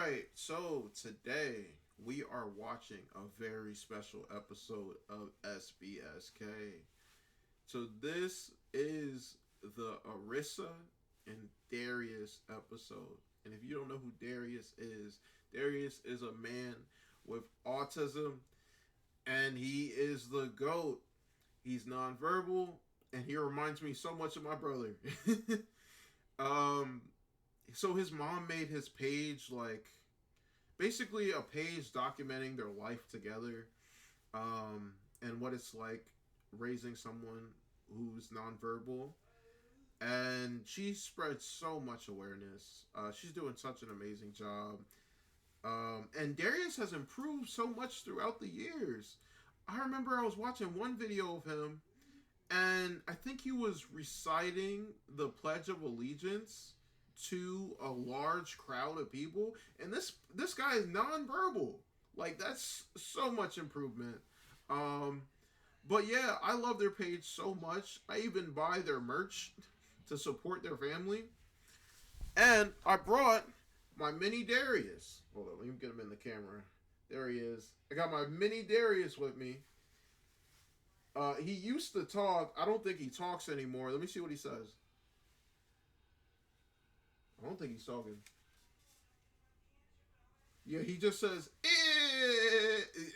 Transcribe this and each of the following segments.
right, so today we are watching a very special episode of SBSK. So this is the Arissa and Darius episode. And if you don't know who Darius is a man with autism and he is the GOAT. He's nonverbal and he reminds me so much of my brother. um so his mom made his page like basically a page documenting their life together, and what it's like raising someone who's nonverbal. And she spreads so much awareness. She's doing such an amazing job. And Darius has improved so much throughout the years. I remember I was watching one video of him, and I think he was reciting the Pledge of Allegiance to a large crowd of people, and this guy is nonverbal. Like that's so much improvement. Um, but yeah, I love their page so much. I even buy their merch to support their family, and I brought my mini Darius. Hold on, let me get him in the camera. There he is. I got my mini Darius with me. He used to talk. I don't think he talks anymore. Let me see what he says. I don't think he's talking. Yeah, he just says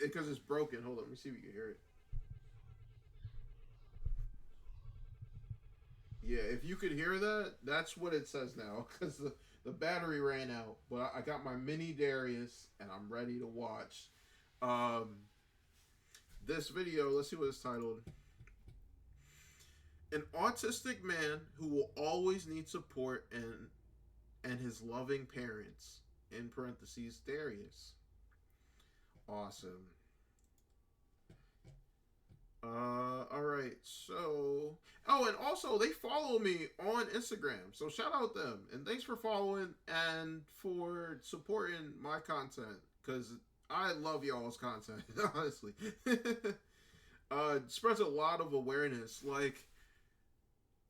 because it's broken. Hold on, let me see if you can hear it. Yeah, if you could hear that, that's what it says now because the battery ran out. But I got my mini Darius and I'm ready to watch. Um, this video, let's see what it's titled. An autistic man who will always need support and his loving parents. In parentheses, Darius. Awesome. Alright, so and also they follow me on Instagram. So shout out them. And thanks for following and for supporting my content. Cause I love y'all's content, honestly. Spreads a lot of awareness. Like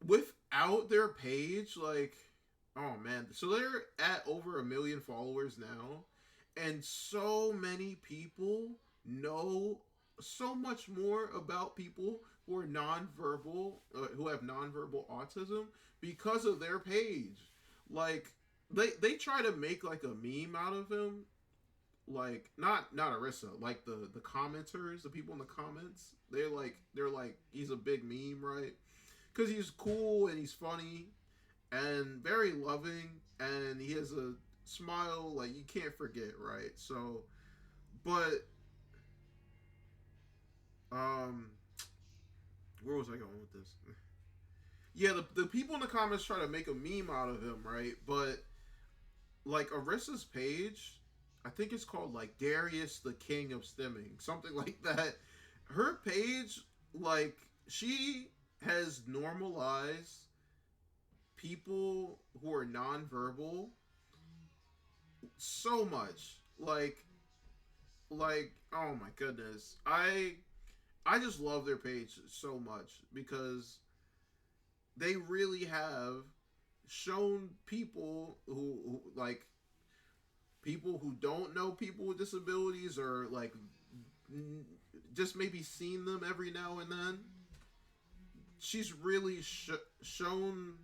without their page, like oh man, so they're at over 1 million followers now, and so many people know so much more about people who are nonverbal, who have nonverbal autism because of their page. Like they try to make like a meme out of him, like not Arissa, like the commenters, the people in the comments. They're like he's a big meme, right? Because he's cool and he's funny and very loving, and he has a smile like you can't forget, right? So, but um, where was I going with this? Yeah, the people in the comments try to make a meme out of him, right? But like Arissa's page, I think it's called like Darius the King of Stimming, something like that. Her page, like she has normalized people who are nonverbal so much. Like oh my goodness. I just love their page so much because they really have shown people who like people who don't know people with disabilities or like just maybe seen them every now and then. She's really shown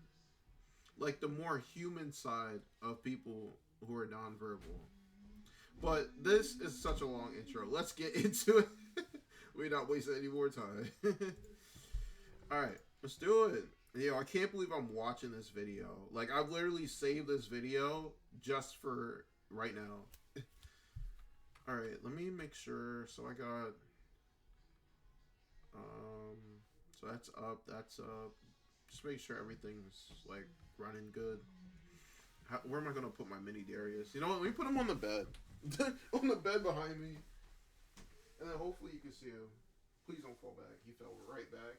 like the more human side of people who are nonverbal. But this is such a long intro. Let's get into it. We're not wasting any more time. All right, let's do it. I can't believe I'm watching this video. Like I've literally saved this video just for right now. All right, let me make sure. So I got so that's up, that's up. Just make sure everything's like running good. Where am I gonna put my mini Darius? You know what? Let me put him on the bed. On the bed behind me. And then hopefully you can see him. Please don't fall back. He fell right back.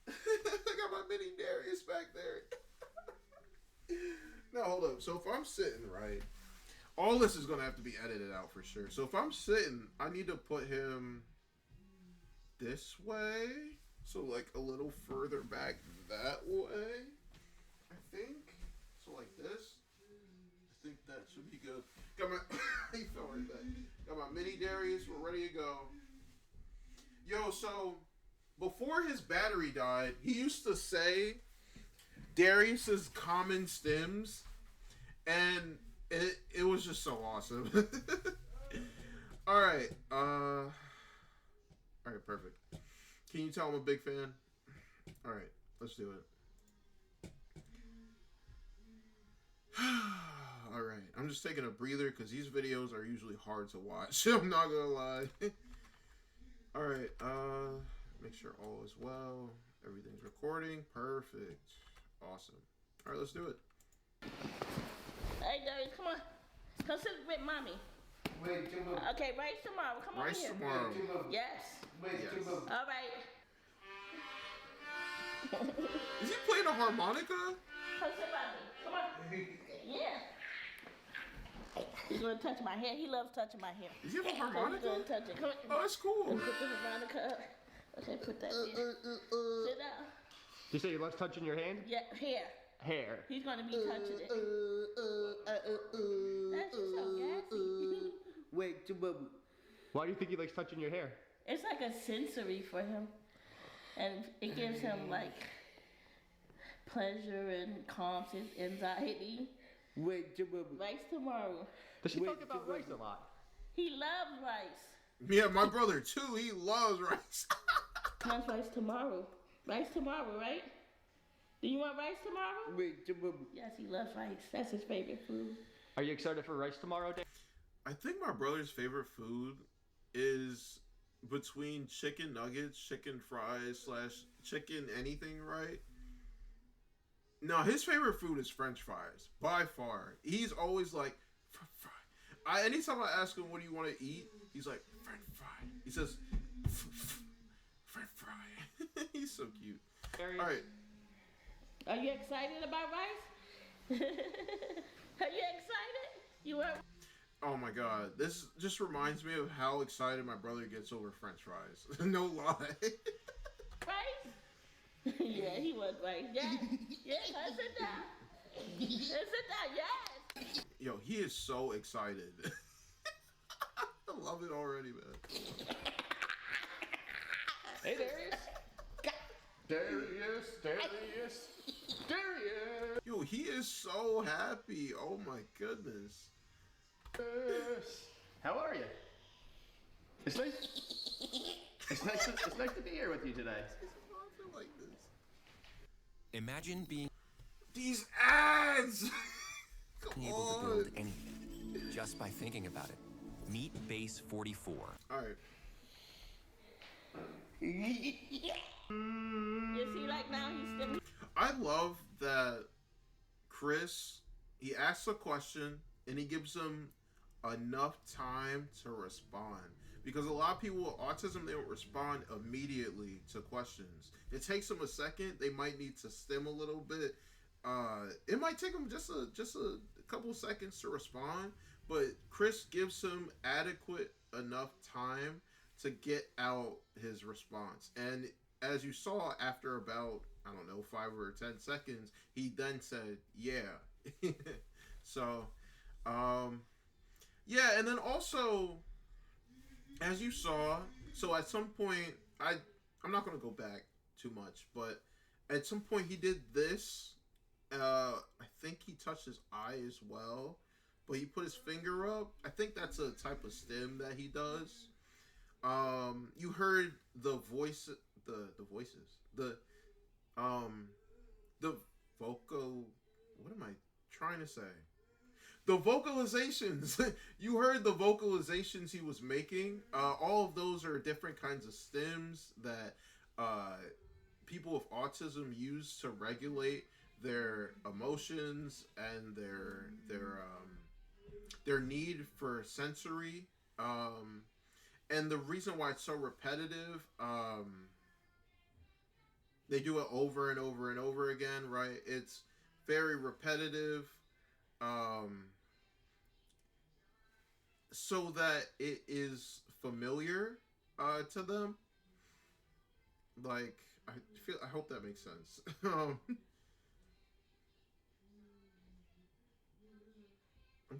I got my mini Darius back there. Now hold up. So if I'm sitting right, all this is gonna have to be edited out for sure. So if I'm sitting, I need to put him this way. So like a little further back that way. I think. So like this. I think that should be good. Got my he fell right back. Got my mini Darius. We're ready to go. Yo, so before his battery died, he used to say Darius's common stems, and it was just so awesome. All right, perfect. Can you tell I'm a big fan? All right, let's do it. All right, I'm just taking a breather because these videos are usually hard to watch. I'm not gonna lie. All right, make sure all is well. Everything's recording. Perfect. Awesome. All right, let's do it. Hey, Darius, come on. Come sit with mommy. Wait, too much. Okay, rice tomorrow. Come on Rice here. tomorrow. Yes. Wait, Yes. too much. All right. Is he playing a harmonica? Come sit by me. Come on. Yeah. He's gonna touch my hair. He loves touching my hair. Does he have a So he's harmonica? gonna touch it. Come on. Oh, that's cool. Put the harmonica up. Okay, put that there. Sit down. You say he loves touching your hand? Yeah, hair. Hair. He's gonna be touching it. That's just so gassy. Wait, too much. Why do you think he likes touching your hair? It's like a sensory for him, and it gives him like pleasure and calms his anxiety. Wait, too much. Rice tomorrow. Does she Wait, talk about rice a lot? He loves rice. Yeah, my brother too. He loves rice. Wants rice tomorrow. Rice tomorrow, right? Do you want rice tomorrow? Wait, too much. Yes, he loves rice. That's his favorite food. Are you excited for rice tomorrow, Dave? I think my brother's favorite food is between chicken nuggets, chicken fries / chicken anything, right? No, his favorite food is French fries by far. He's always like, fry. Anytime I ask him what do you want to eat, he's like French fry. He says French fry. He's so cute. All right. Are you excited about rice? Are you excited? You are. Oh my god, this just reminds me of how excited my brother gets over French fries. No lie. Rice? Yeah, he was rice. Yeah, yeah. Sit down. Sit down. Yes. Yo, he is so excited. I love it already, man. Hey, Darius. Darius. Yo, he is so happy. Oh my goodness. How are you? It's nice. It's nice to be here with you today. I feel like this. Imagine being These ads. Come able to on. build anything just by thinking about it. Meet Base 44. All right. You see, like now he's still. I love that Chris. He asks a question and he gives him enough time to respond, because a lot of people with autism, they don't respond immediately to questions. It takes them a second. They might need to stem a little bit. It might take them just a couple seconds to respond, but Chris gives him adequate enough time to get out his response. And as you saw, after about, I don't know, 5 or 10 seconds, he then said yeah. So yeah, and then also, as you saw, so at some point, I'm not going to go back too much, but at some point he did this. I think he touched his eye as well, but he put his finger up. I think that's a type of stim that he does. You heard the voices, the vocal, what am I trying to say? The vocalizations. You heard the vocalizations he was making. All of those are different kinds of stems that people with autism use to regulate their emotions and their need for sensory. And the reason why it's so repetitive, they do it over and over and over again, right? It's very repetitive. So that it is familiar to them. Like, I hope that makes sense. I'm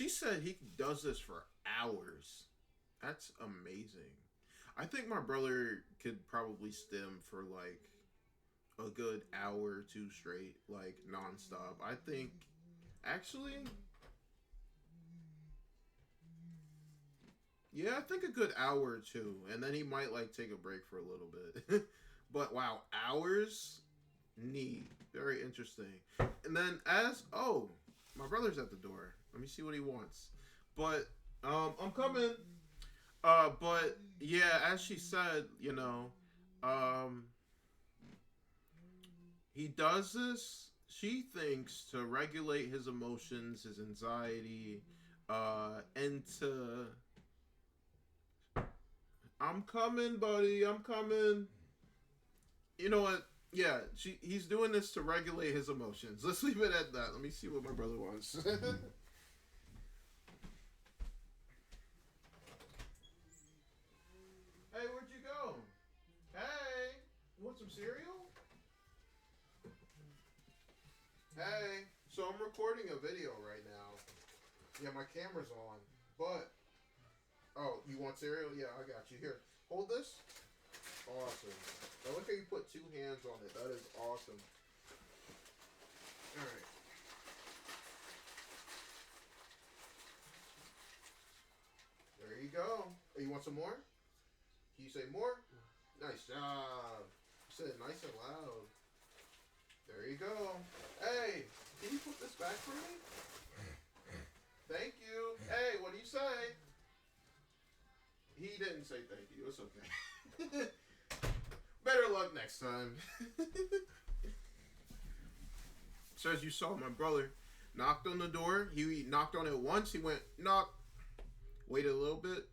She said he does this for hours. That's amazing. I think my brother could probably stim for like a good hour or two straight, like nonstop. I think, actually, yeah, I think a good hour or two, and then he might like take a break for a little bit. But wow, hours? Neat. Very interesting. And then my brother's at the door. Let me see what he wants. But I'm coming. But yeah, as she said, he does this, she thinks, to regulate his emotions, his anxiety, and to... I'm coming, buddy. I'm coming. You know what? Yeah, he's doing this to regulate his emotions. Let's leave it at that. Let me see what my brother wants. Hey, where'd you go? Hey, you want some cereal? Hey, so I'm recording a video right now. Yeah, my camera's on, but... Oh, you want cereal? Yeah, I got you. Here, hold this. Awesome. I like how you put two hands on it. That is awesome. Alright. There you go. Oh, you want some more? Can you say more? Nice job. You said it nice and loud. There you go. Hey, can you put this back for me? Thank you. Hey, what do you say? He didn't say thank you. It's okay. Better luck next time. So as you saw, my brother knocked on the door. He knocked on it once. He went, knock. Waited a little bit.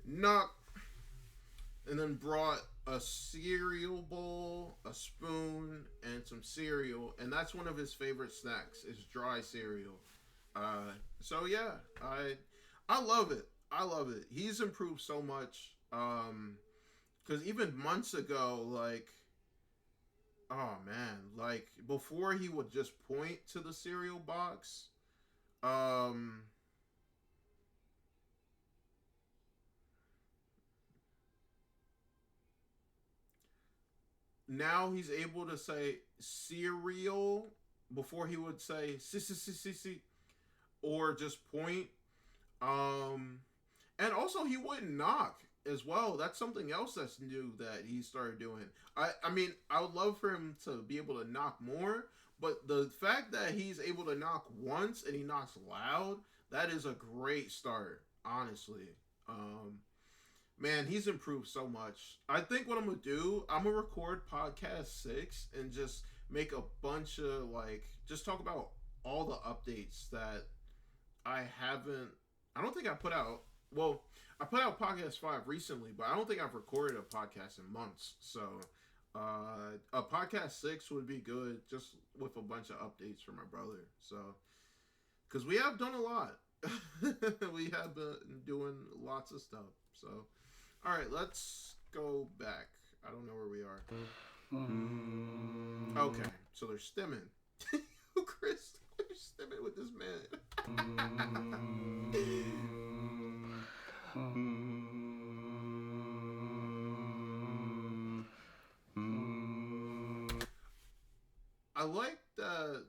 Knock. And then brought a cereal bowl, a spoon, and some cereal. And that's one of his favorite snacks, is dry cereal. So yeah, I love it. I love it. He's improved so much. Because even months ago, like, oh man, like before he would just point to the cereal box. Now he's able to say cereal before he would say si, or just point. And also he wouldn't knock as well. That's something else that's new that he started doing. I mean, I would love for him to be able to knock more, but the fact that he's able to knock once and he knocks loud, that is a great start, honestly. Man, he's improved so much. I think what I'm gonna do, I'm gonna record podcast 6 and just make a bunch of just talk about all the updates that I don't think I put out. Well, I put out podcast 5 recently, but I don't think I've recorded a podcast in months. So, a podcast 6 would be good, just with a bunch of updates for my brother. So, because we have done a lot. We have been doing lots of stuff. So, all right, let's go back. I don't know where we are. Okay, so they're stimming. Chris, you're stimming with this man. I like that,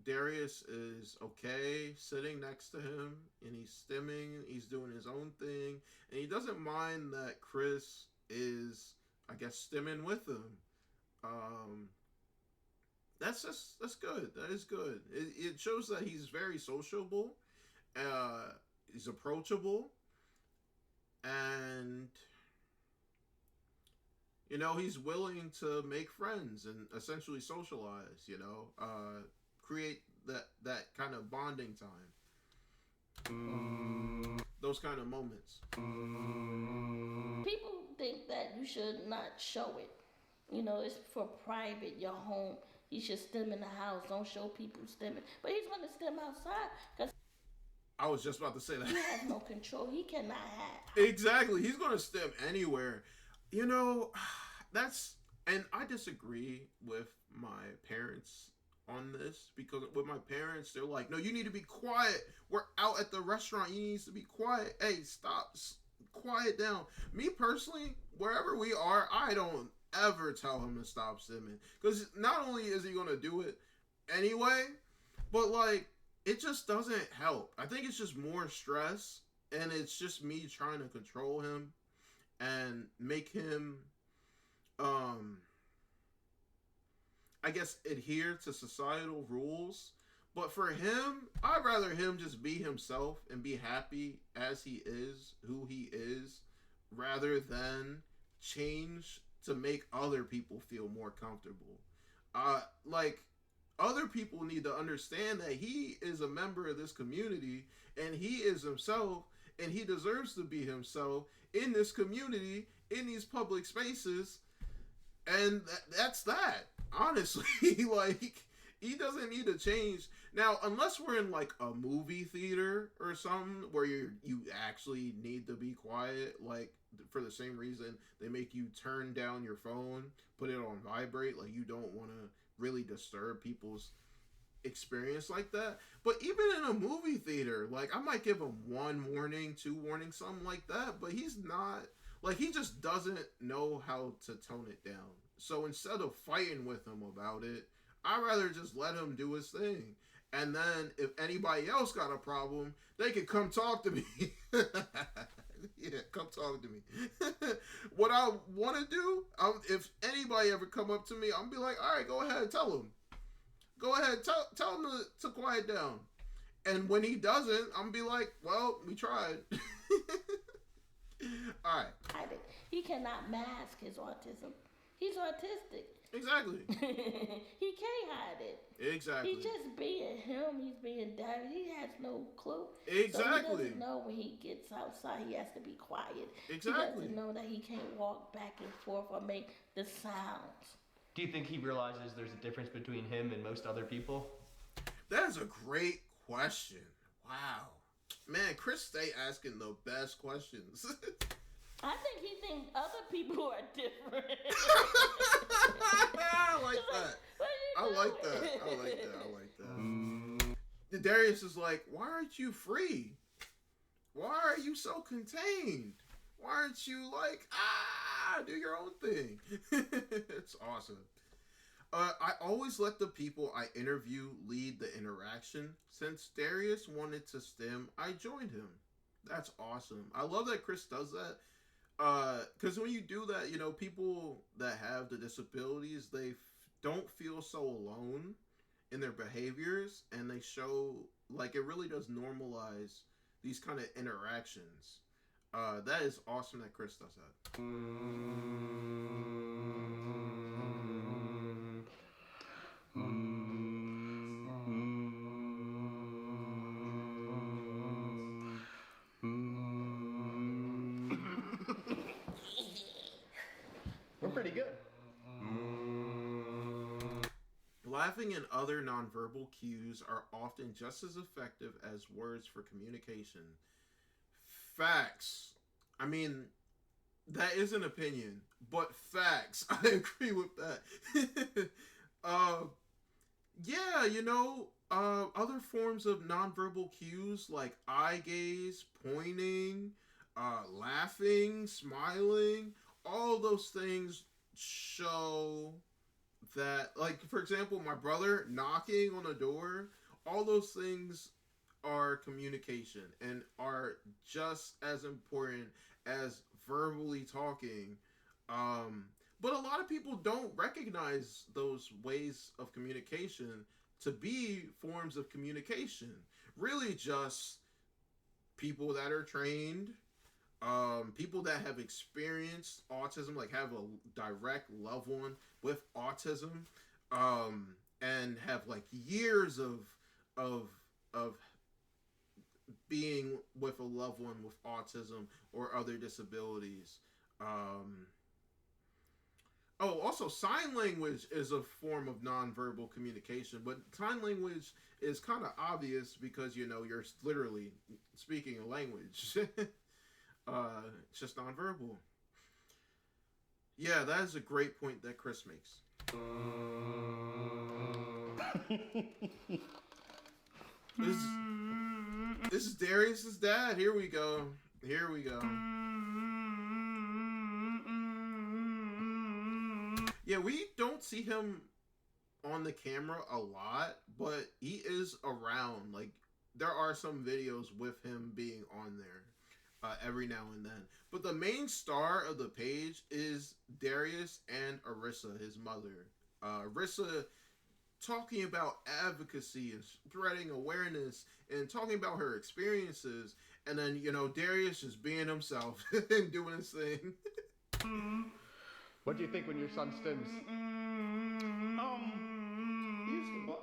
Darius is okay sitting next to him, and he's stimming, he's doing his own thing, and he doesn't mind that Chris is, I guess, stimming with him. That's good. That is good. It shows that he's very sociable, he's approachable, and he's willing to make friends and essentially socialize, create that kind of bonding time. Those kind of moments. People think that you should not show it. It's for private, your home. You should stem in the house. Don't show people stemming. But he's going to stem outside because I was just about to say that. He has no control. He cannot have. Exactly. He's going to stem anywhere. And I disagree with my parents on this because with my parents, they're like, no, you need to be quiet. We're out at the restaurant. You need to be quiet. Hey, stop. Quiet down. Me personally, wherever we are, I don't ever tell him to stop stimming. Because not only is he going to do it anyway, but like, it just doesn't help. I think it's just more stress. And it's just me trying to control him and make him, I guess, adhere to societal rules. But for him, I'd rather him just be himself and be happy as he is, who he is, rather than change to make other people feel more comfortable. Like, other people need to understand that he is a member of this community and he is himself and he deserves to be himself in this community, in these public spaces. And that's that. Honestly, like, he doesn't need to change. Now, unless we're in like a movie theater or something where you actually need to be quiet, like for the same reason they make you turn down your phone, put it on vibrate, like you don't want to really disturb people's experience like that. But even in a movie theater, like, I might give him 1 warning, 2 warnings, something like that, but he's not, like, he just doesn't know how to tone it down. So instead of fighting with him about it, I'd rather just let him do his thing. And then if anybody else got a problem, they could come talk to me. Yeah, come talk to me. What I want to do, if anybody ever come up to me, I'm be like, all right, go ahead, tell him. Go ahead, tell him to quiet down. And when he doesn't, I'm be like, well, we tried. All right. He cannot mask his autism. He's autistic. Exactly. He can't hide it. Exactly. He's just being him. He's being Darius. He has no clue. Exactly. So he doesn't know when he gets outside he has to be quiet. Exactly. He doesn't know that he can't walk back and forth or make the sounds. Do you think he realizes there's a difference between him and most other people? That is a great question. Wow. Man, Chris stay asking the best questions. I think he thinks other people are different. I like that. I like that. Darius is like, why aren't you free? Why are you so contained? Why aren't you like, do your own thing? It's awesome. I always let the people I interview lead the interaction. Since Darius wanted to stim, I joined him. That's awesome. I love that Chris does that. Because when you do that, you know, people that have the disabilities, they don't feel so alone in their behaviors, and they show, like, it really does normalize these kind of interactions. That is awesome that Chris does that. We're pretty good. Laughing and other nonverbal cues are often just as effective as words for communication. Facts. I mean, that is an opinion, but facts. I agree with that. Yeah, you know, other forms of nonverbal cues like eye gaze, pointing, laughing, smiling, all those things show that, like, for example, my brother knocking on a door, all those things are communication and are just as important as verbally talking. But a lot of people don't recognize those ways of communication to be forms of communication. Really just people that are trained, people that have experienced autism, like have a direct loved one with autism, and have like years of being with a loved one with autism or other disabilities. Also, sign language is a form of nonverbal communication, but sign language is kind of obvious because, you know, you're literally speaking a language. It's just nonverbal. Yeah, that is a great point that Chris makes. This is Darius's dad. Here we go. Here we go. Yeah, we don't see him on the camera a lot, but he is around. Like, there are some videos with him being on there every now and then. But the main star of the page is Darius and Arissa, his mother. Arissa talking about advocacy and spreading awareness and talking about her experiences. And then, you know, Darius just being himself and doing his thing. What do you think when your son stims?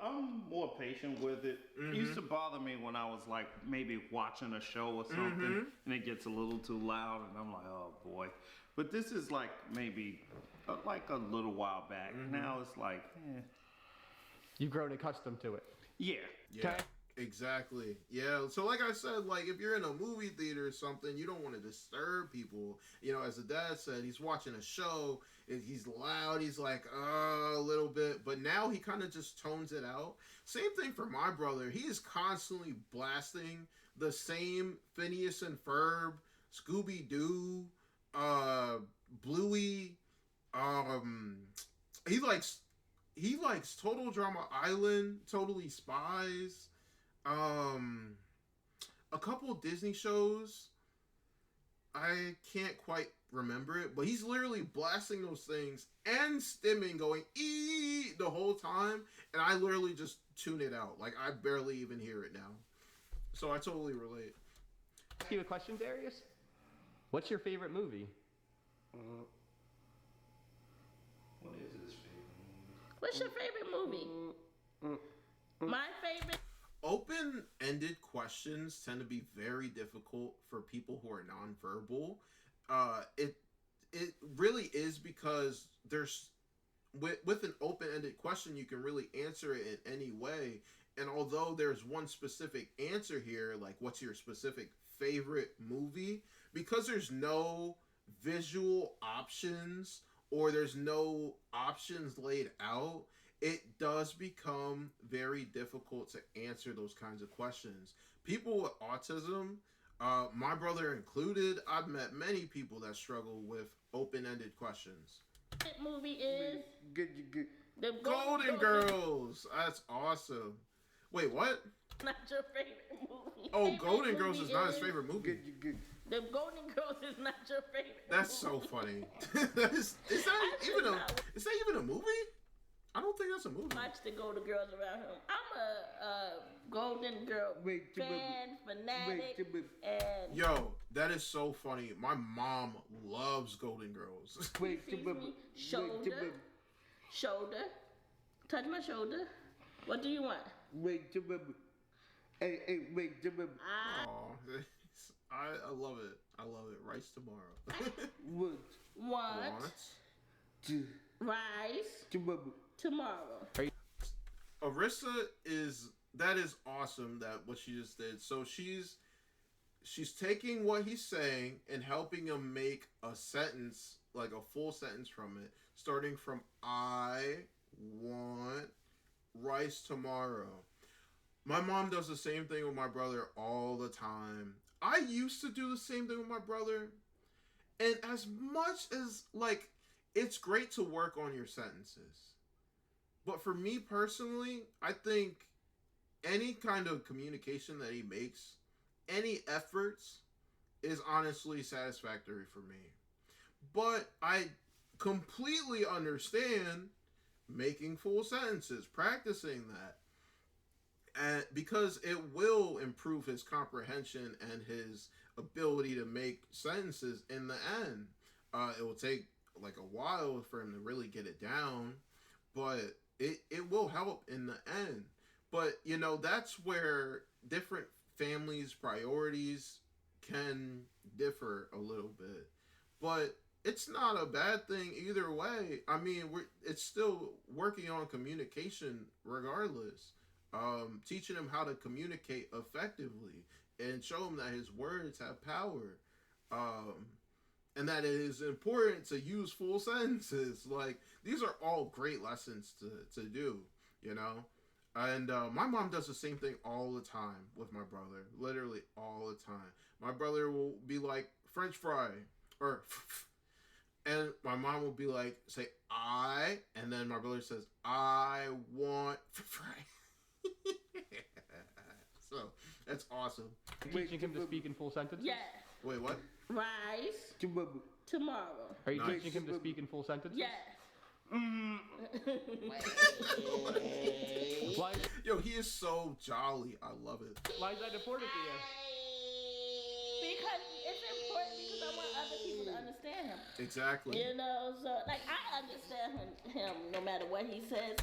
I'm more patient with it. It used to bother me when I was like maybe watching a show or something and it gets a little too loud and I'm like, oh boy. But this is like maybe like a little while back. Now it's like, You've grown accustomed to it. yeah. Yeah, exactly. Yeah, so like I said, like if you're in a movie theater or something, you don't want to disturb people. You know, as the dad said, he's watching a show, he's loud, he's like, a little bit, but now he kind of just tones it out. Same thing for my brother. He is constantly blasting the same Phineas and Ferb, Scooby-Doo, Bluey, he likes Total Drama Island, Totally Spies, a couple Disney shows. I can't quite remember it, but he's literally blasting those things and stimming, going "ee" the whole time, and I literally just tune it out. Like I barely even hear it now. So I totally relate. Ask you a question, Darius. What's your favorite movie? What is his favorite movie? What's your favorite movie? My favorite. Open-ended questions tend to be very difficult for people who are nonverbal. It really is because there's with an open-ended question you can really answer it in any way. And although there's one specific answer here, like what's your specific favorite movie, because there's no visual options or there's no options laid out, it does become very difficult to answer those kinds of questions. People with autism, my brother included, I've met many people that struggle with open-ended questions. Favorite movie is Good. The Golden Girls. That's awesome. Wait, what? Not your favorite movie. Oh, Favorite Golden Girls movie is not his favorite movie. Good. The Golden Girls is not your favorite. That's movie. so funny. is that even a movie? I don't think that's a movie. Watch the Golden Girls around him. I'm a Golden Girl fan, fanatic, and Yo, that is so funny. My mom loves Golden Girls. excuse me, shoulder, touch my shoulder. What do you want? Hey, I love it. I love it. Rice tomorrow. Want rice tomorrow. Arissa is awesome that what she just did. So she's taking what he's saying and helping him make a sentence, like a full sentence from it, starting from I want rice tomorrow. My mom does the same thing with my brother all the time. I used to do the same thing with my brother. And as much as, like, it's great to work on your sentences. But for me personally, I think any kind of communication that he makes, any efforts, is honestly satisfactory for me. But I completely understand making full sentences, practicing that. And because it will improve his comprehension and his ability to make sentences in the end. It will take like a while for him to really get it down, but it will help in the end. But, you know, that's where different families' priorities can differ a little bit. But it's not a bad thing either way. I mean, it's still working on communication regardless. Teaching him how to communicate effectively and show him that his words have power. And that it is important to use full sentences. Like, these are all great lessons to do, you know? And my mom does the same thing all the time with my brother. Literally all the time. My brother will be like, French fry. Or, and my mom will be like, say, I. And then my brother says, I want fry. So, that's awesome. Teaching him to speak in full sentences? Yes. Wait, what? Rise tomorrow. Are you teaching him to speak in full sentences? Yes. Why, Yo, he is so jolly. I love it. why is that important to you? Because it's important because I want other people to understand him. Exactly. You know, so like I understand him no matter what he says.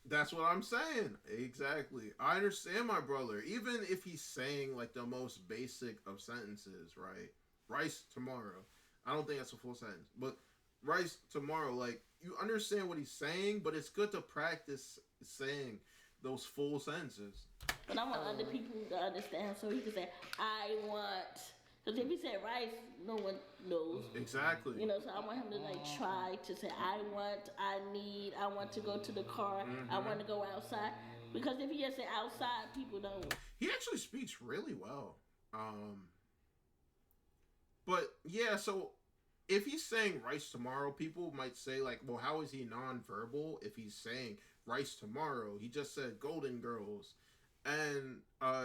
That's what I'm saying. Exactly. I understand my brother. Even if he's saying like the most basic of sentences, right? Rice tomorrow. I don't think that's a full sentence. But rice tomorrow, like you understand what he's saying, but it's good to practice saying those full sentences. But I want other people to understand him so he can say, I want. Because if he said rice, no one knows. Exactly. You know, so I want him to like try to say, I want, I need, I want to go to the car, I want to go outside. Because if he just say outside, people don't. He actually speaks really well. But yeah, so if he's saying rice tomorrow, people might say like, well, how is he nonverbal if he's saying rice tomorrow? He just said Golden Girls. And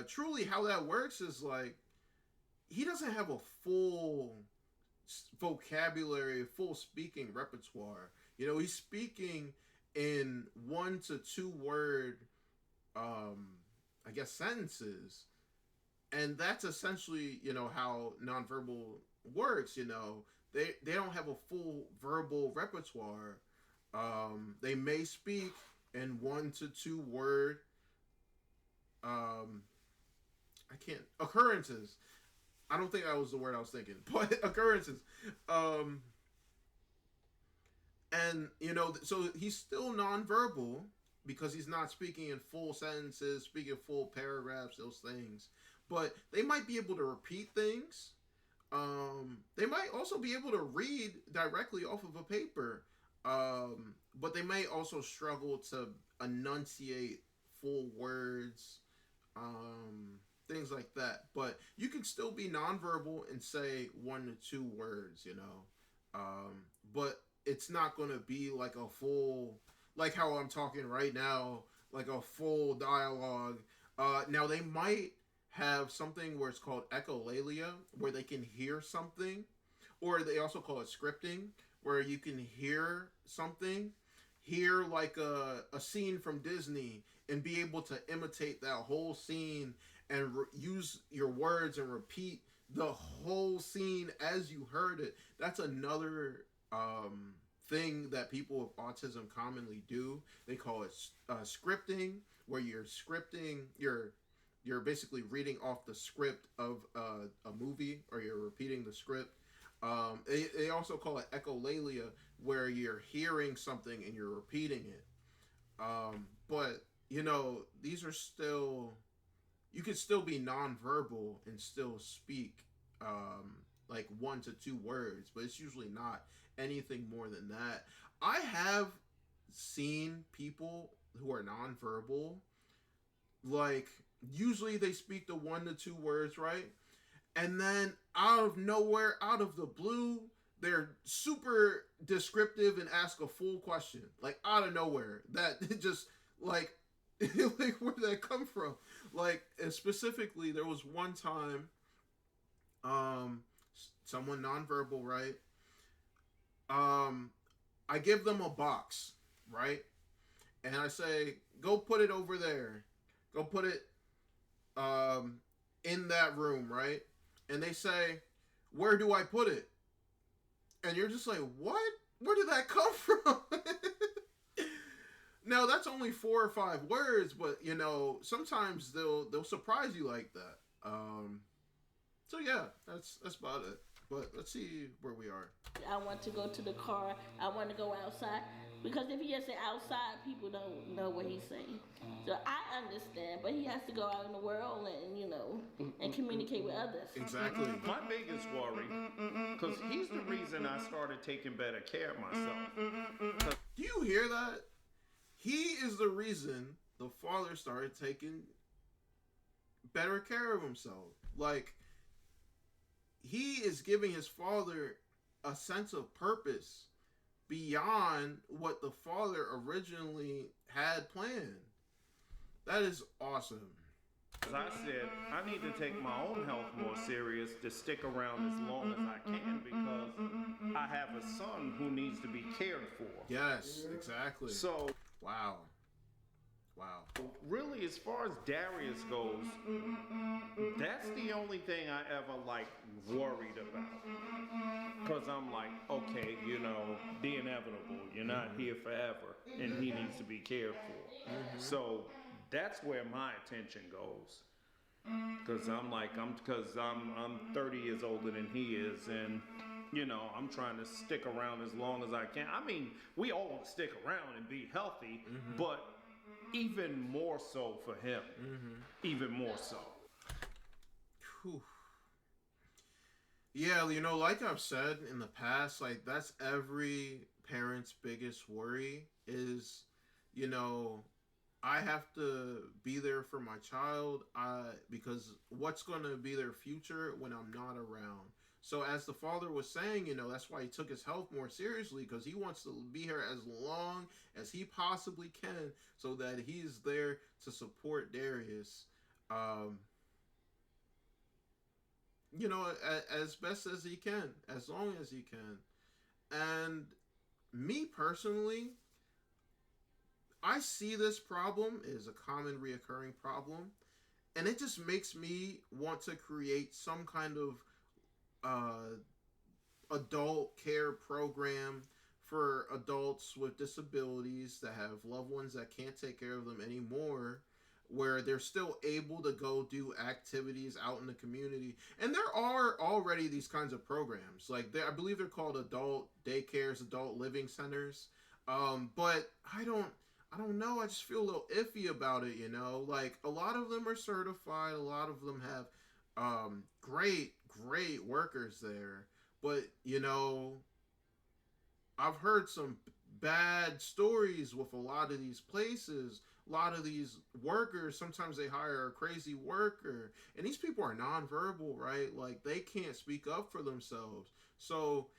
truly how that works is like, he doesn't have a full vocabulary, full speaking repertoire. You know, he's speaking in 1 to 2 word, I guess, sentences. And that's essentially, you know, how nonverbal works, you know. They don't have a full verbal repertoire. They may speak in 1 to 2 word, occurrences. I don't think that was the word I was thinking, but occurrences. And, you know, so he's still nonverbal because he's not speaking in full sentences, speaking full paragraphs, those things. But they might be able to repeat things. They might also be able to read directly off of a paper. But they may also struggle to enunciate full words, things like that. But you can still be nonverbal and say 1 to 2 words, you know. But it's not going to be like a full, like how I'm talking right now, like a full dialogue. Now they might have something where it's called echolalia, where they can hear something, or they also call it scripting, where you can hear something, hear like a scene from Disney, and be able to imitate that whole scene and use your words and repeat the whole scene as you heard it. That's another thing that people with autism commonly do. They call it scripting, where you're scripting, you're basically reading off the script of a movie, or you're repeating the script. They also call it echolalia, where you're hearing something and you're repeating it. But, you know, these are still, you can still be nonverbal and still speak like 1 to 2 words, but it's usually not anything more than that. I have seen people who are nonverbal, like, usually they speak the 1 to 2 words, right? And then out of nowhere, out of the blue, they're super descriptive and ask a full question. Like, out of nowhere. That just, like, like, where'd that come from? Like, and specifically, there was one time, someone nonverbal, right? I give them a box, right? And I say, go put it over there. Go put it in that room, right? And they say, where do I put it? And you're just like, what? Where did that come from? Now, that's only 4 or 5 words, but, you know, sometimes they'll surprise you like that. So, yeah, that's about it. But let's see where we are. I want to go to the car. I want to go outside. Because if he just say outside, people don't know what he's saying. So I understand, but he has to go out in the world and, you know, and communicate with others. Exactly. My biggest worry, because he's the reason I started taking better care of myself. Do you hear that? He is the reason, the father started taking better care of himself. Like, he is giving his father a sense of purpose beyond what the father originally had planned. That is awesome. As I said, I need to take my own health more serious to stick around as long as I can, because I have a son who needs to be cared for. Yes, exactly. So, wow. Really, as far as Darius goes, that's the only thing I ever like worried about. Because I'm like, okay, you know, the inevitable. You're not here forever, and he needs to be cared for. So that's where my attention goes. Because I'm 30 years older than he is, and you know, I'm trying to stick around as long as I can. I mean, we all want to stick around and be healthy, but even more so for him. Even more so. Whew. Yeah, you know, like I've said in the past, like, that's every parent's biggest worry is, you know, I have to be there for my child because what's going to be their future when I'm not around? So as the father was saying, you know, that's why he took his health more seriously, because he wants to be here as long as he possibly can so that he's there to support Darius, you know, as best as he can, as long as he can. And me personally, I see this problem as a common reoccurring problem, and it just makes me want to create some kind of adult care program for adults with disabilities that have loved ones that can't take care of them anymore, where they're still able to go do activities out in the community. And there are already these kinds of programs. Like, I believe they're called adult daycares, adult living centers. But I don't know. I just feel a little iffy about it, you know? Like, a lot of them are certified. A lot of them have great workers there. But, you know, I've heard some bad stories with a lot of these places. A lot of these workers, sometimes they hire a crazy worker. And these people are nonverbal, right? Like, they can't speak up for themselves. So,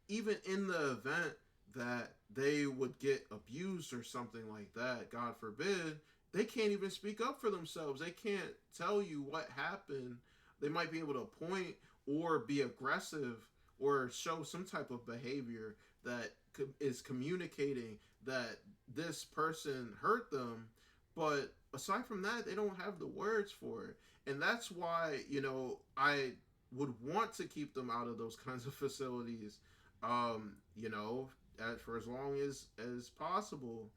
even in the event that they would get abused or something like that, God forbid, they can't even speak up for themselves. They can't tell you what happened. They might be able to point or be aggressive or show some type of behavior that is communicating that this person hurt them. But aside from that, they don't have the words for it. And that's why, you know, I would want to keep them out of those kinds of facilities, you know, for as long as possible.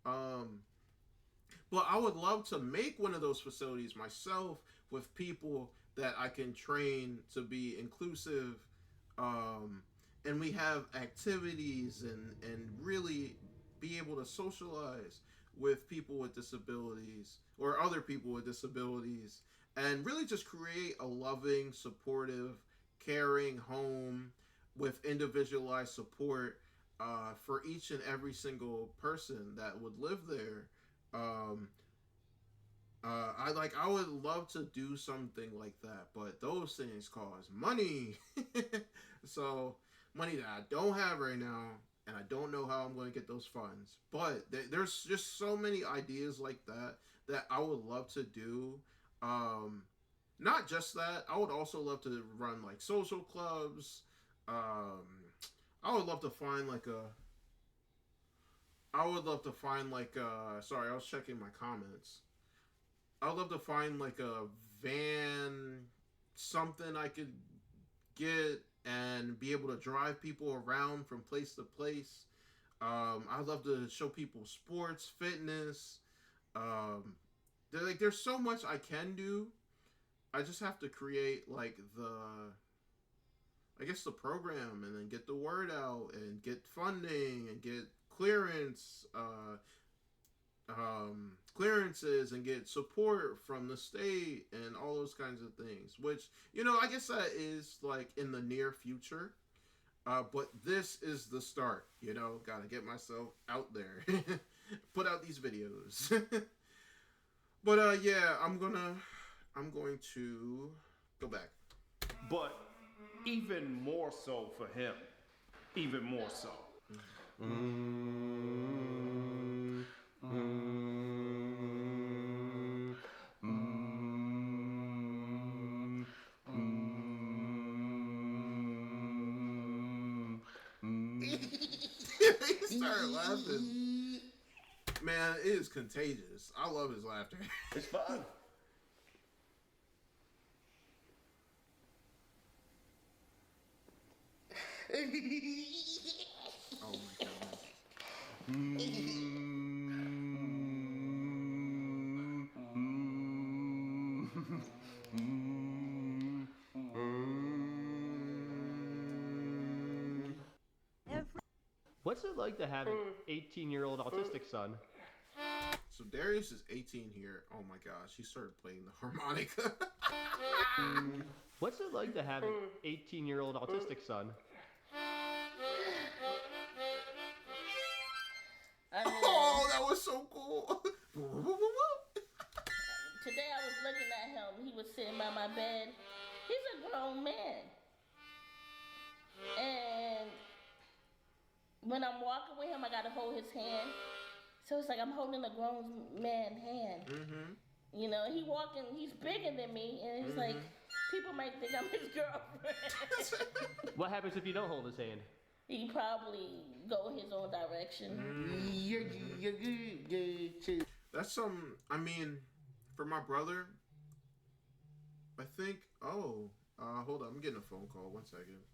But I would love to make one of those facilities myself with people that I can train to be inclusive. And we have activities and really be able to socialize with people with disabilities or other people with disabilities, and really just create a loving, supportive, caring home with individualized support for each and every single person that would live there. I would love to do something like that, but those things cost money. So money that I don't have right now, and I don't know how I'm going to get those funds. But there's just so many ideas like that I would love to do. Not just that, I would also love to run like social clubs. I would love to find like sorry, I was checking my comments. I would love to find like a van, something I could get and be able to drive people around from place to place. I'd love to show people sports, fitness. There's so much I can do. I just have to create like the program, and then get the word out and get funding and get clearances and get support from the state and all those kinds of things, which, you know, I guess that is like in the near future. But this is the start, you know, gotta get myself out there, put out these videos. But yeah, I'm going to go back. But even more so for him. Even more so. He started laughing. Man, it is contagious. I love his laughter. It's fun. Oh my goodness. What's it like to have an 18-year-old autistic son? So Darius is 18 here. Oh my gosh, he started playing the harmonica. What's it like to have an 18-year-old autistic son? Oh, that was so cool. Today I was looking at him. He was sitting by my bed. He's a grown man. And when I'm walking with him, I gotta hold his hand. So it's like I'm holding a grown man's hand. You know, he's bigger than me, and he's like, people might think I'm his girlfriend. What happens if you don't hold his hand? He probably go his own direction. That's I mean, for my brother, I think, hold on, I'm getting a phone call, 1 second.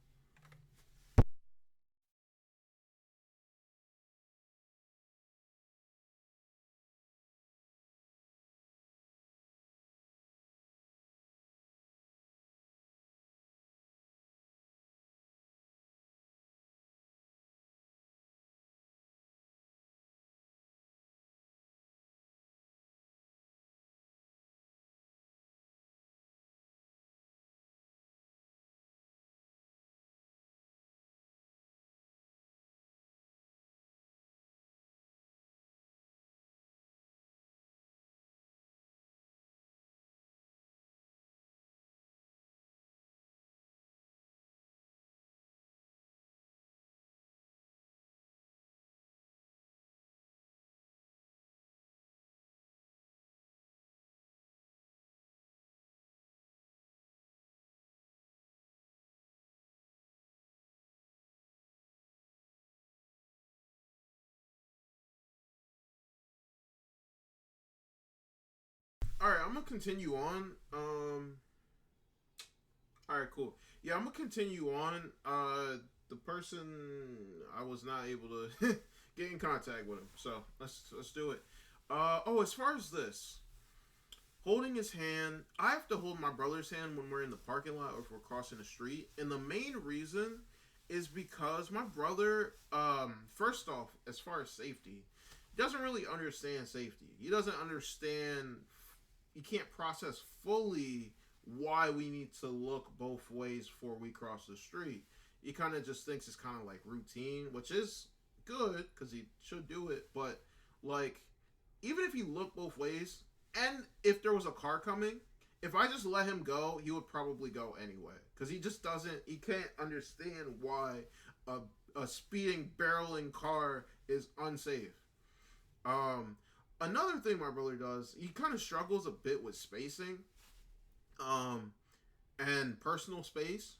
All right, I'm gonna continue on. All right, cool. Yeah, I'm gonna continue on. The person I was not able to get in contact with him, so let's do it. As far as this, holding his hand, I have to hold my brother's hand when we're in the parking lot or if we're crossing the street, and the main reason is because my brother, first off, as far as safety, doesn't really understand safety. He doesn't understand. He can't process fully why we need to look both ways before we cross the street. He kind of just thinks it's kind of like routine, which is good because he should do it. But like, even if he looked both ways, and if there was a car coming, if I just let him go, he would probably go anyway because he just doesn't. He can't understand why a speeding, barreling car is unsafe. Another thing my brother does, he kind of struggles a bit with spacing, and personal space.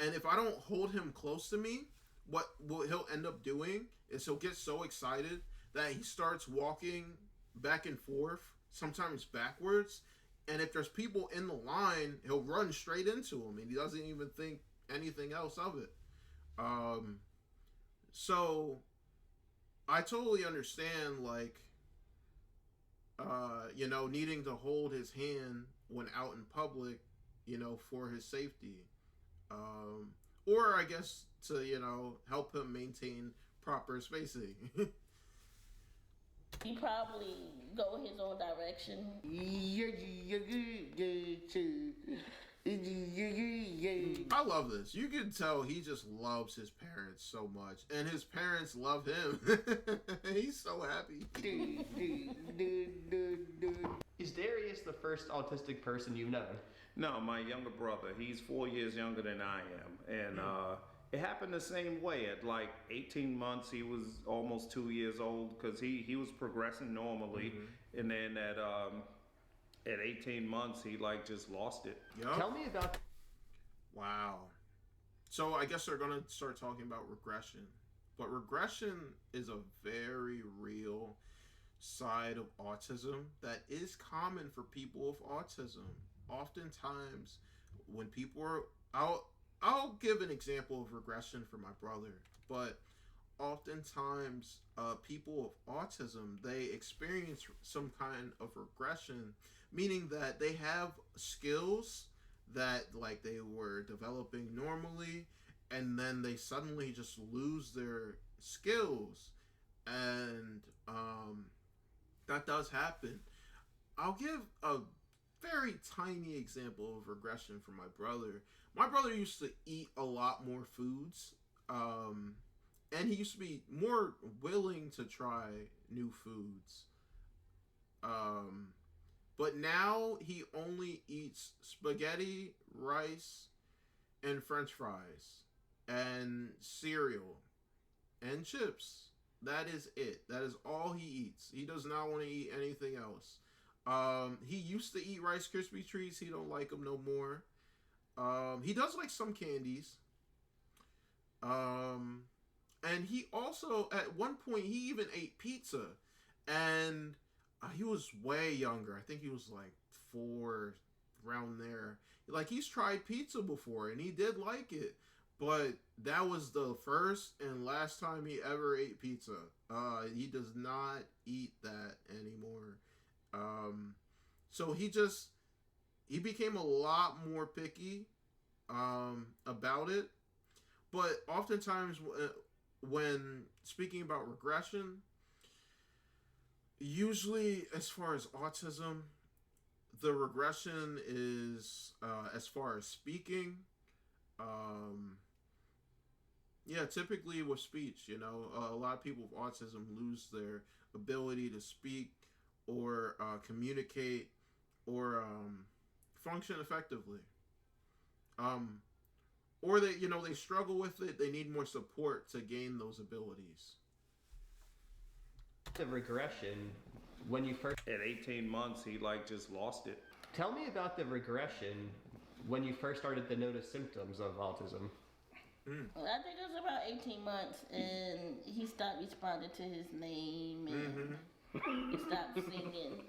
And if I don't hold him close to me, what he'll end up doing is he'll get so excited that he starts walking back and forth, sometimes backwards. And if there's people in the line, he'll run straight into them, and he doesn't even think anything else of it. So I totally understand, like, needing to hold his hand when out in public, for his safety. Or I guess to, help him maintain proper spacing. He probably go his own direction. I love this. You can tell he just loves his parents so much, and his parents love him. He's so happy. Is Darius the first autistic person you've known? No, my younger brother. He's 4 years younger than I am, and it happened the same way. At like 18 months, he was almost 2 years old because he was progressing normally, and then at 18 months, he like just lost it. Yep. Tell me about. Wow. So I guess they're gonna start talking about regression, but regression is a very real side of autism that is common for people with autism. Oftentimes, when people are, I'll give an example of regression for my brother, but oftentimes people with autism, they experience some kind of regression, meaning that they have skills that like they were developing normally, and then they suddenly just lose their skills, and that does happen. I'll give a very tiny example of regression for my brother. My brother used to eat a lot more foods, and he used to be more willing to try new foods. But now he only eats spaghetti, rice, and French fries, and cereal, and chips. That is it. That is all he eats. He does not want to eat anything else. He used to eat Rice Krispie treats. He don't like them no more. He does like some candies. And he also, at one point, he even ate pizza. And he was way younger. I think he was like 4, around there. Like, he's tried pizza before, and he did like it. But that was the first and last time he ever ate pizza. He does not eat that anymore. So he became a lot more picky about it. But oftentimes when speaking about regression, usually as far as autism, the regression is as far as speaking. Typically with speech, a lot of people with autism lose their ability to speak or communicate or function effectively. Or they struggle with it. They need more support to gain those abilities. The regression when you first. At 18 months, he like just lost it. Tell me about the regression when you first started to notice symptoms of autism. Well, I think it was about 18 months, and he stopped responding to his name, and he stopped singing.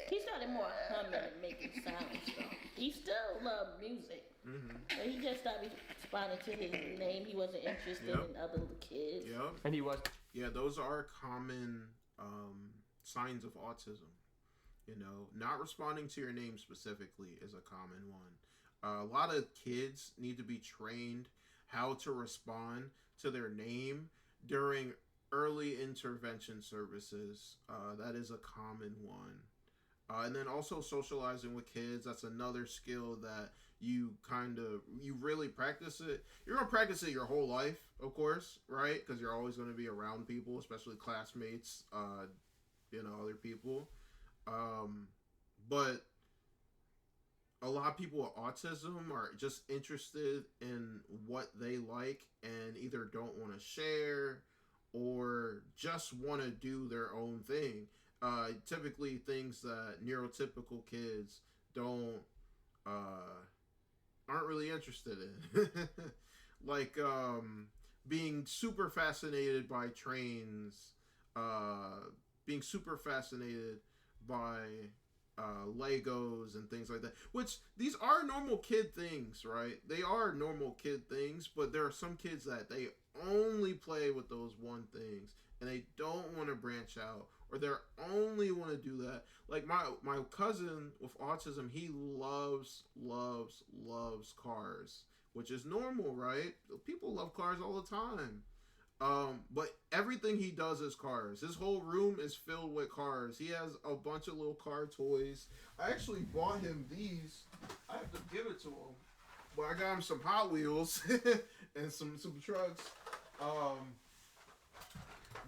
He started more humming and making sounds, though. He still loved music, but he just stopped responding to his name. He wasn't interested in other kids. Yep. And he was. Yeah, those are common signs of autism. Not responding to your name specifically is a common one. A lot of kids need to be trained how to respond to their name during early intervention services. That is a common one. And then also socializing with kids. That's another skill that you really practice it. You're going to practice it your whole life, of course, right? Because you're always going to be around people, especially classmates, other people. But a lot of people with autism are just interested in what they like and either don't want to share or just want to do their own thing. Typically things that neurotypical kids aren't really interested in. Like being super fascinated by trains, being super fascinated by Legos and things like that, which these are normal kid things, right? They are normal kid things, but there are some kids that they only play with those one things and they don't want to branch out, or they only want to do that. Like my cousin with autism, he loves cars, which is normal, right? People love cars all the time. But everything he does is cars. His whole room is filled with cars. He has a bunch of little car toys. I actually bought him these. I have to give it to him. But I got him some Hot Wheels and some trucks.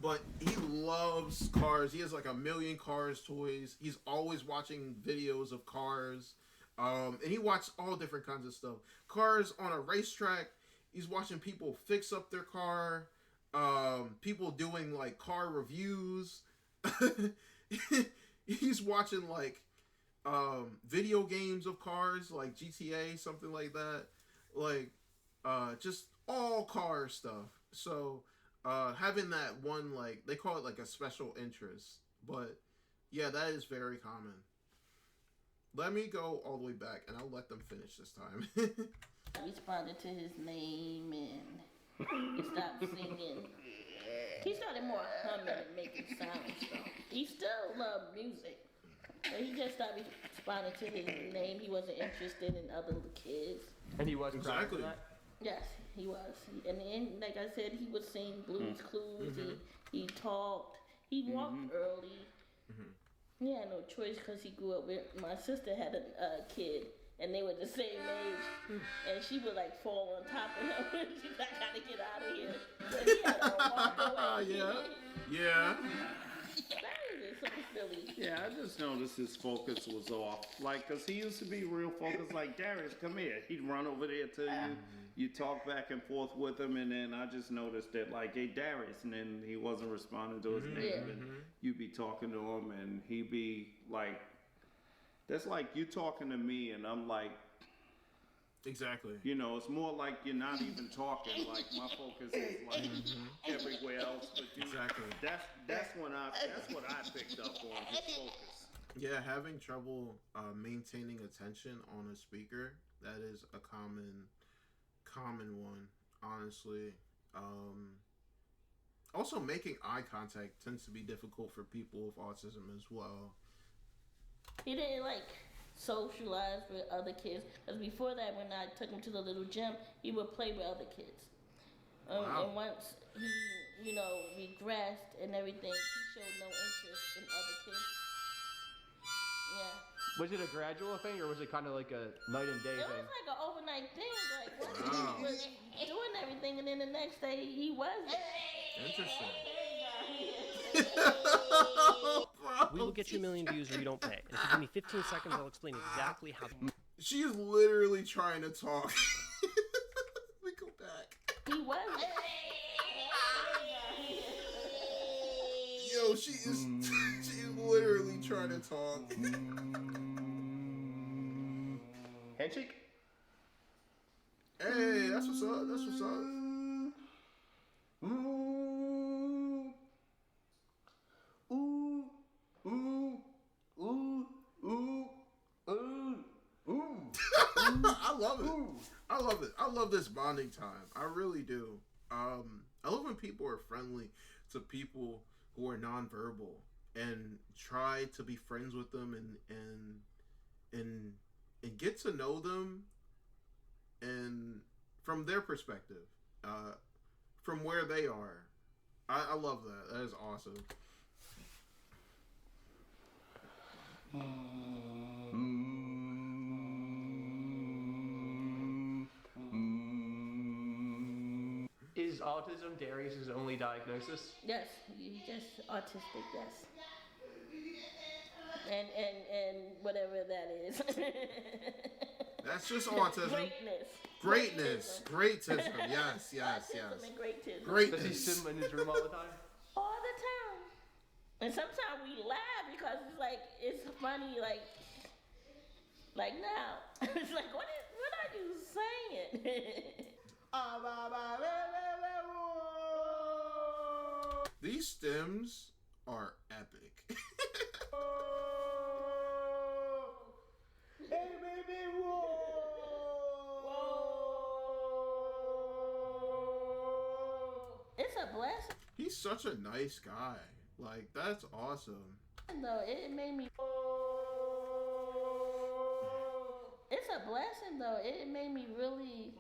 but he loves cars. He has like 1,000,000 cars toys. He's always watching videos of cars. And he watches all different kinds of stuff. Cars on a racetrack. He's watching people fix up their car. People doing like car reviews. He's watching like video games of cars, like GTA, something like that. Like just all car stuff. So having that one, like, they call it like a special interest. But yeah, that is very common. Let me go all the way back, and I'll let them finish this time. Responded to his name and he stopped singing. He started more humming and making sounds though. He still loved music. But he just started responding to his name. He wasn't interested in other kids. And he was Exactly. Yes, he was. And then, like I said, he would sing Blues Clues. He talked. He walked early. He had no choice because he grew up with, my sister had a kid, and they were the same age, and she would like fall on top of him. She's like, I gotta get out of here. So he had to walk away. Yeah. That is so silly. Yeah, I just noticed his focus was off. Like, cause he used to be real focused. Like, Darius, come here. He'd run over there to you. You talk back and forth with him, and then I just noticed that, like, hey, Darius, and then he wasn't responding to his name, and you'd be talking to him, and he'd be like, that's like you talking to me, and I'm like, Exactly. you know, it's more like you're not even talking. Like, my focus is like everywhere else, but you. Exactly. That's what I picked up on his focus. Yeah, having trouble maintaining attention on a speaker, that is a common one, honestly. Also, making eye contact tends to be difficult for people with autism as well. He didn't like socialize with other kids, because before that, when I took him to the little gym, he would play with other kids. Wow. And once he, regressed and everything, he showed no interest in other kids. Yeah. Was it a gradual thing, or was it kind of like a night and day It thing? was like an overnight thing. Like, one Wow. he was doing everything, and then the next day he wasn't. Interesting. We will get you 1,000,000 views or you don't pay. And if you give me 15 seconds, I'll explain exactly how. She is literally trying to talk. We go back. He wasn't. Yo, she is literally trying to talk. Handshake? Hey, that's what's up. That's what's up. I love it. I love it. I love this bonding time. I really do. I love when people are friendly to people who are nonverbal and try to be friends with them and get to know them and from their perspective, from where they are. I love that. That is awesome. Is autism Darius' only diagnosis? Yes, he's just autistic. Yes, and whatever that is. That's just autism. Greatness. Greatism. Yes. Autism and greatism. Does he sit in his room all the time? All the time. And sometimes we laugh because it's funny. Like now, it's like what are you saying? These stems are epic. Hey, baby, whoa! It's a blessing. He's such a nice guy. Like, that's awesome. Though it made me. It's a blessing though. It made me really.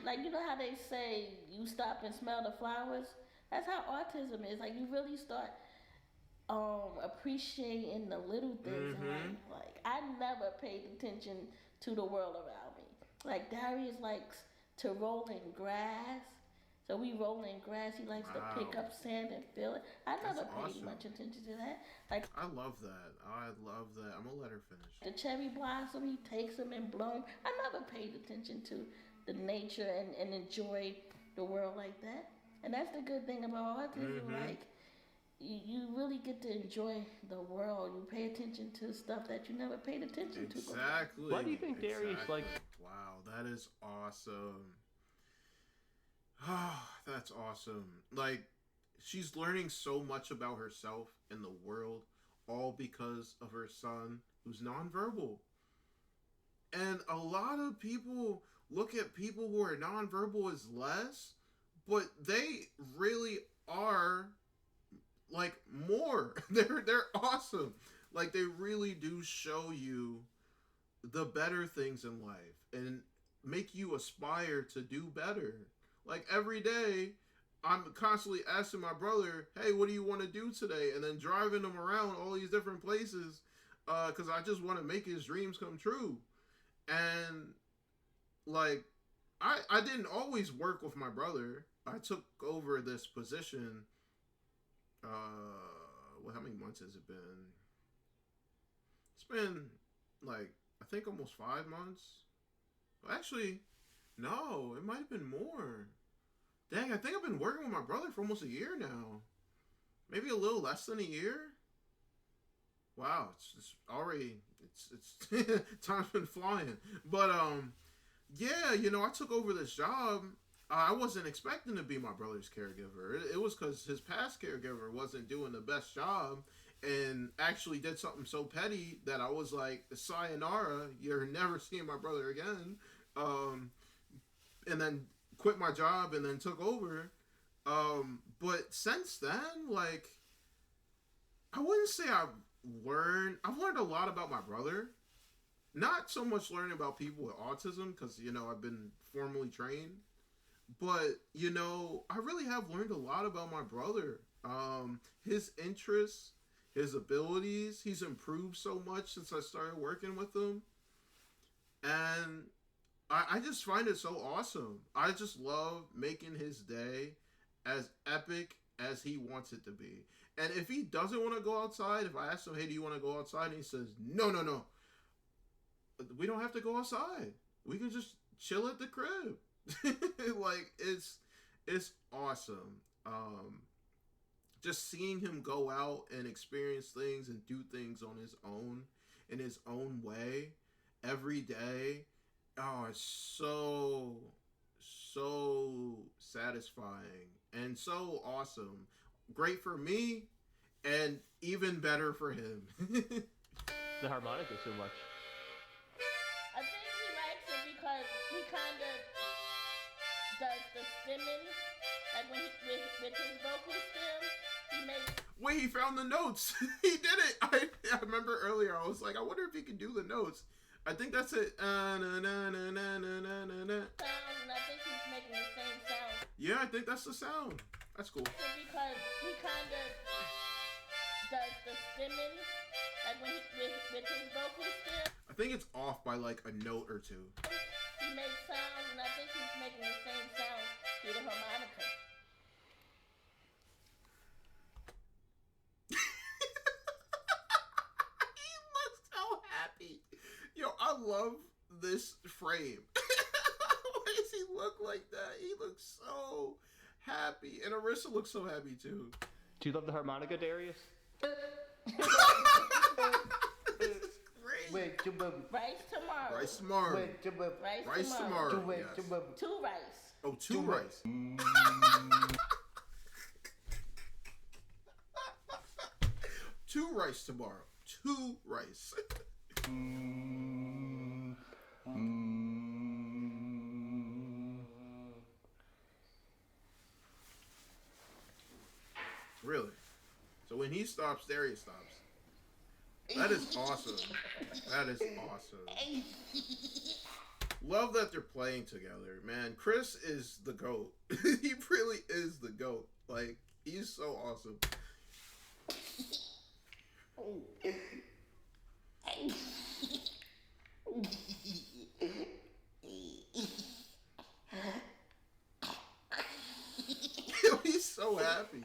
Like, you know how they say you stop and smell the flowers? That's how autism is. Like, you really start appreciating the little things in life. Like, I never paid attention to the world around me. Like, Darius likes to roll in grass. So we roll in grass. He likes to pick up sand and fill it. I never paid awesome. much attention to that. Like I love that. I'm gonna let her finish. the cherry blossom, he takes them and bloom. I never paid attention to the nature and enjoy the world like that. And that's the good thing about autism. Like you really get to enjoy the world. You pay attention to stuff that you never paid attention to before. Exactly. Why do you think Darius likes? Wow, that is awesome. Oh, that's awesome. Like, she's learning so much about herself and the world, all because of her son, who's nonverbal. And a lot of people look at people who are nonverbal as less, but they really are like more. They're awesome. Like, they really do show you the better things in life and make you aspire to do better. Like, every day I'm constantly asking my brother, hey, what do you want to do today? And then driving him around all these different places because I just want to make his dreams come true. And like, I didn't always work with my brother. I took over this position. Well, how many months has it been? It's been like, I think almost 5 months. Actually, no, it might have been more. Dang, I think I've been working with my brother for almost a year now. Maybe a little less than a year. Wow, it's already, it's time's been flying. But yeah, you know, I took over this job. I wasn't expecting to be my brother's caregiver. It was because his past caregiver wasn't doing the best job and actually did something so petty that I was like, sayonara, you're never seeing my brother again. And then quit my job and then took over. But since then, like, I wouldn't say I've learned a lot about my brother. Not so much learning about people with autism because, you know, I've been formally trained. But, you know, I really have learned a lot about my brother. His interests, his abilities. He's improved so much since I started working with him. And I just find it so awesome. I just love making his day as epic as he wants it to be. And if he doesn't want to go outside, if I ask him, hey, do you want to go outside? And he says, no. We don't have to go outside. We can just chill at the crib. Like, it's awesome. Just seeing him go out and experience things and do things on his own, in his own way, every day. Oh, it's so satisfying and so awesome. Great for me and even better for him. The harmonica so much. I think he likes it because he kind of does the stimming, like when he, with his vocal stem, he makes. Wait, he found the notes. He did it. I remember earlier I was like, I wonder if he can do the notes. I think that's it. Sound, and I think he's making the same sound. Yeah, I think that's the sound. That's cool. So because he kind of does the stimming, like when he, with his vocal stem. I think it's off by like a note or two. He makes sound, and I think he's making the same sound through the harmonica. He looks so happy. Yo, I love this frame. Why does he look like that? He looks so happy. And Arissa looks so happy too. Do you love the harmonica, Darius? Wait, Rice tomorrow. rice tomorrow. Rice tomorrow. Yes. 2 rice. Oh, 2 rice. 2 rice tomorrow. 2 rice. Really? So when he stops, Darius stops. That is awesome. That is awesome. Love that they're playing together, man. Chris is the GOAT. He really is the GOAT. Like, he's so awesome. happy.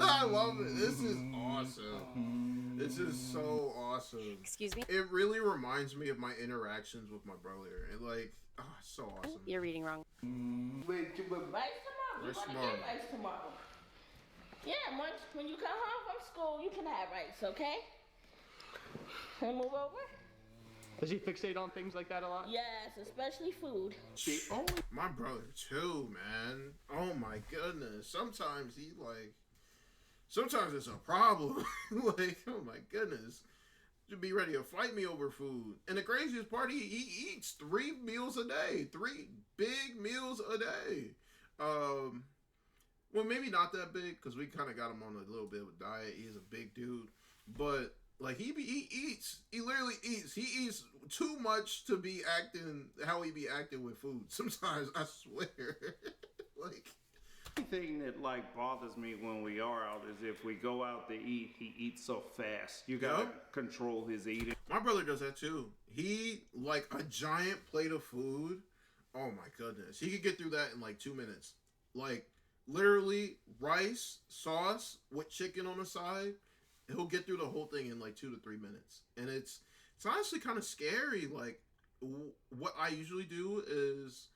I love it. This is awesome. This is so awesome. Excuse me? It really reminds me of my interactions with my brother. And like, oh, it's so awesome. You're reading wrong. Rice tomorrow. You're Rice gonna tomorrow. get rice tomorrow. Yeah, when you come home from school, you can have rice, okay? And move over? Does he fixate on things like that a lot? Yes, especially food. My brother too, man. Oh my goodness. Sometimes it's a problem. Like, oh my goodness. To be ready to fight me over food. And the craziest part, he eats 3 meals a day. 3 big meals a day. Well, maybe not that big, because we kind of got him on a little bit of a diet. He's a big dude. But, like, he literally eats. He eats too much to be acting how he be acting with food. Sometimes, I swear. Like, The thing that like bothers me when we are out is if we go out to eat, he eats so fast. You gotta control his eating. my brother does that too. He, like, a giant plate of food. Oh my goodness. He could get through that in like 2 minutes. Like, literally, rice, sauce, with chicken on the side. He'll get through the whole thing in like 2 to 3 minutes. And it's honestly kind of scary. Like, what I usually do is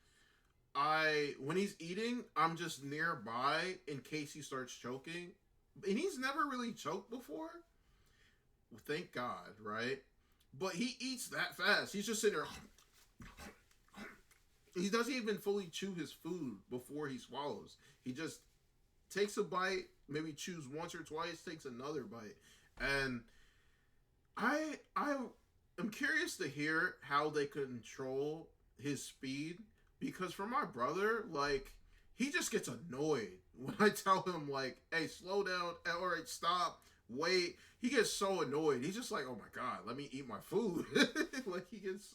when he's eating, I'm just nearby in case he starts choking. And he's never really choked before. Well, thank God, right? But he eats that fast. He's just sitting there. He doesn't even fully chew his food before he swallows. He just takes a bite, maybe chews once or twice, takes another bite. And I am curious to hear how they control his speed, because for my brother, like, he just gets annoyed when I tell him, like, hey, slow down, all right, stop, wait. He gets so annoyed. He's just like, oh my God, let me eat my food. Like, he gets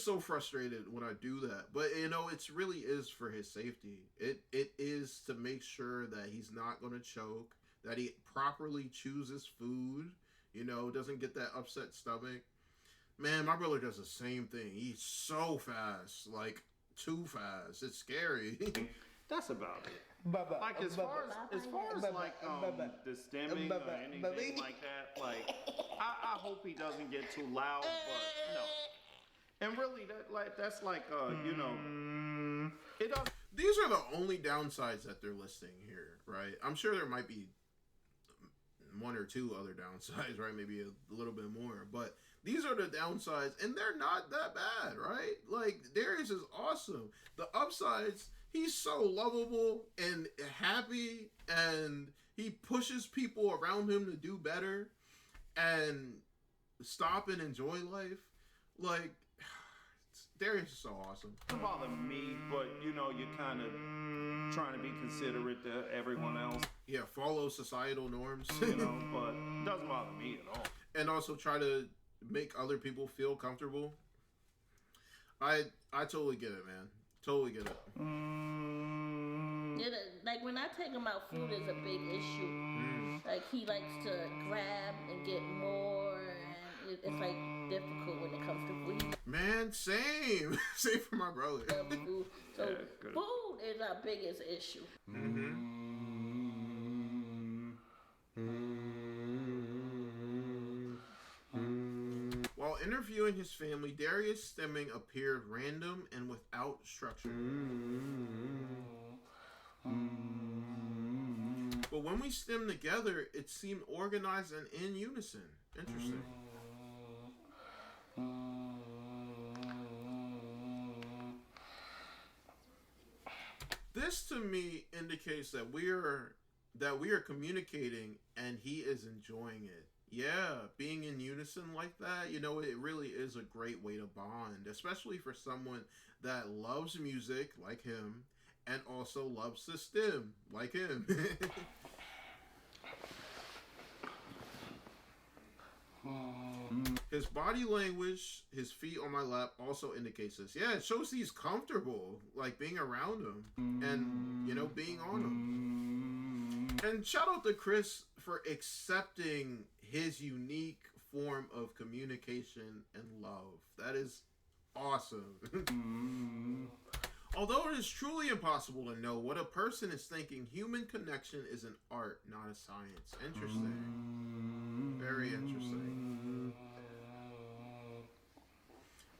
so frustrated when I do that. But, you know, it really is for his safety. It is to make sure that he's not going to choke, that he properly chews his food, you know, doesn't get that upset stomach. Man, my brother does the same thing. He eats so fast, like, too fast. It's scary. That's about it. Like as far as like the stimming or anything like that, like I hope he doesn't get too loud, but no. And really, that's like you know, it does. These are the only downsides that they're listing here, right? I'm sure there might be 1 or 2 other downsides, right? Maybe a little bit more, but these are the downsides, and they're not that bad, right? Like, Darius is awesome. The upsides, he's so lovable and happy, and he pushes people around him to do better and stop and enjoy life. Like, Darius is so awesome. It doesn't bother me, but you know, you're kind of trying to be considerate to everyone else. Yeah, follow societal norms. You know, but it doesn't bother me at all. And also try to make other people feel comfortable. I totally get it, man. Totally get it. Yeah, like when I take him out, food is a big issue. Like, he likes to grab and get more, and it's like difficult when it comes to food. Man, same. Same for my brother. Food. So Yeah, food is our biggest issue. While interviewing his family, Darius' stimming appeared random and without structure. But when we stemmed together, it seemed organized and in unison. Interesting. This to me indicates that we are communicating and he is enjoying it. Yeah, being in unison like that, you know, it really is a great way to bond, especially for someone that loves music like him and also loves to stim like him. His body language, his feet on my lap also indicates this. Yeah, it shows he's comfortable, like, being around him and, you know, being on him. And shout out to Chris for accepting his unique form of communication and love. That is awesome. Although it is truly impossible to know what a person is thinking, human connection is an art, not a science. Interesting. Very interesting.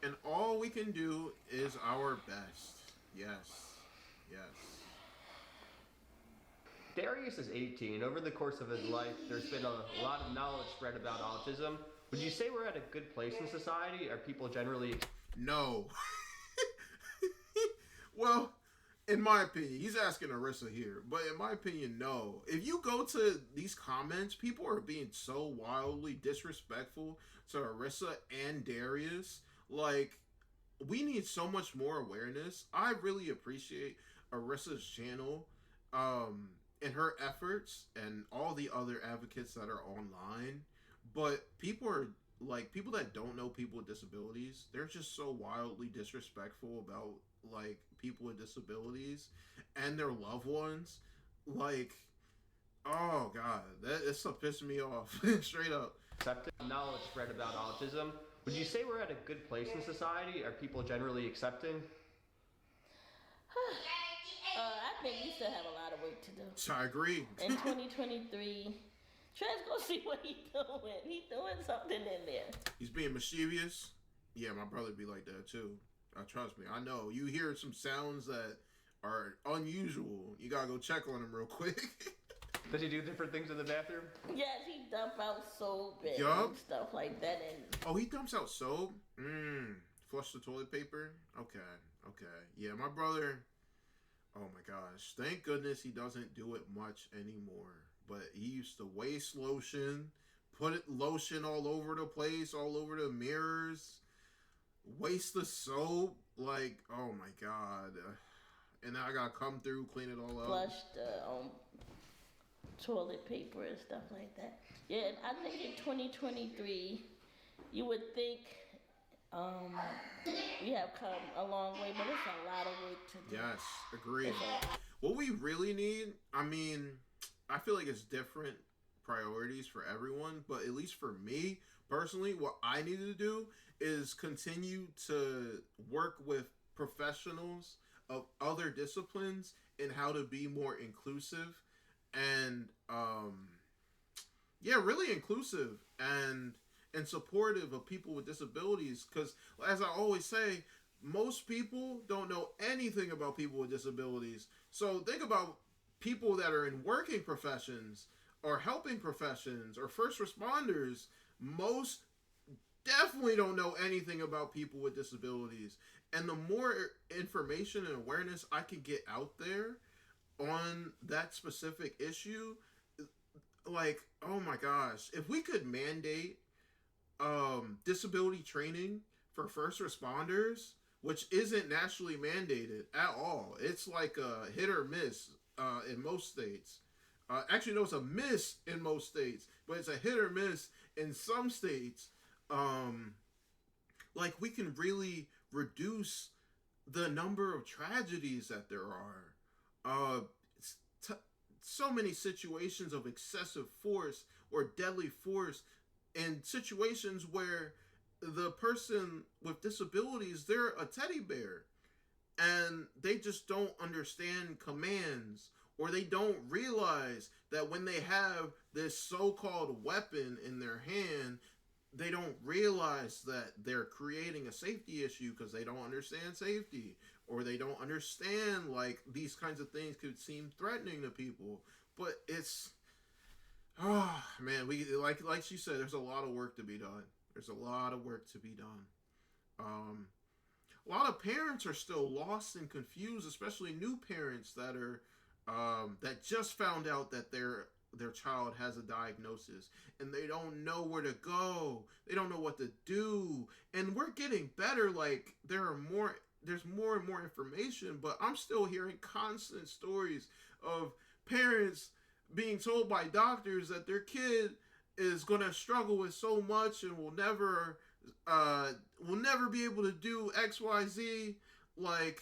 And all we can do is our best. Yes. Yes. Darius is 18. Over the course of his life, there's been a lot of knowledge spread about autism. Would you say we're at a good place in society? Are people generally... No. Well, in my opinion, he's asking Arissa here, but in my opinion, no. If you go to these comments, people are being so wildly disrespectful to Arissa and Darius. Like, we need so much more awareness. I really appreciate Arissa's channel, and her efforts and all the other advocates that are online. But people are, like, people that don't know people with disabilities, they're just so wildly disrespectful about, like, people with disabilities and their loved ones. Like, oh god, it's pissing me off. Straight up. Accepted knowledge spread about autism. Would you say we're at a good place in society? Are people generally accepting? I think we still have a lot of work to do. So I agree. In 2023, Trez go see what he's doing. He's doing something in there. He's being mischievous. Yeah, my brother be like that too. Trust me, I know. You hear some sounds that are unusual. You gotta go check on him real quick. Does he do different things in the bathroom? Yes, he dump out soap and stuff like that. And oh, he dumps out soap? Flush the toilet paper? Okay. Yeah, my brother, oh my gosh. Thank goodness he doesn't do it much anymore. But he used to waste lotion, put lotion all over the place, all over the mirrors, waste the soap. Like, oh my god. And then I gotta come through, clean it all up. Flush the toilet paper and stuff like that. Yeah, I think in 2023, you would think we have come a long way, but it's a lot of work to do. Yes, agreed. What we really need, I mean, I feel like it's different priorities for everyone, but at least for me personally, what I need to do is continue to work with professionals of other disciplines in how to be more inclusive and really inclusive and supportive of people with disabilities, because as I always say, most people don't know anything about people with disabilities. So think about people that are in working professions or helping professions or first responders. Most definitely don't know anything about people with disabilities. And the more information and awareness I can get out there on that specific issue, like, oh my gosh, if we could mandate disability training for first responders, which isn't nationally mandated at all. It's like a hit or miss in most states. Actually, no, it's a miss in most states, but it's a hit or miss in some states. Like, we can really reduce the number of tragedies that there are. So many situations of excessive force or deadly force, and situations where the person with disabilities, they're a teddy bear and they just don't understand commands, or they don't realize that when they have this so-called weapon in their hand, they don't realize that they're creating a safety issue because they don't understand safety, or they don't understand, like, these kinds of things could seem threatening to people. But it's, oh man, we like she said, there's a lot of work to be done. There's a lot of work to be done. A lot of parents are still lost and confused, especially new parents that are that just found out that their child has a diagnosis, and they don't know where to go. They don't know what to do. And we're getting better. Like, there's more and more information, but I'm still hearing constant stories of parents being told by doctors that their kid is going to struggle with so much and will never be able to do XYZ. Like,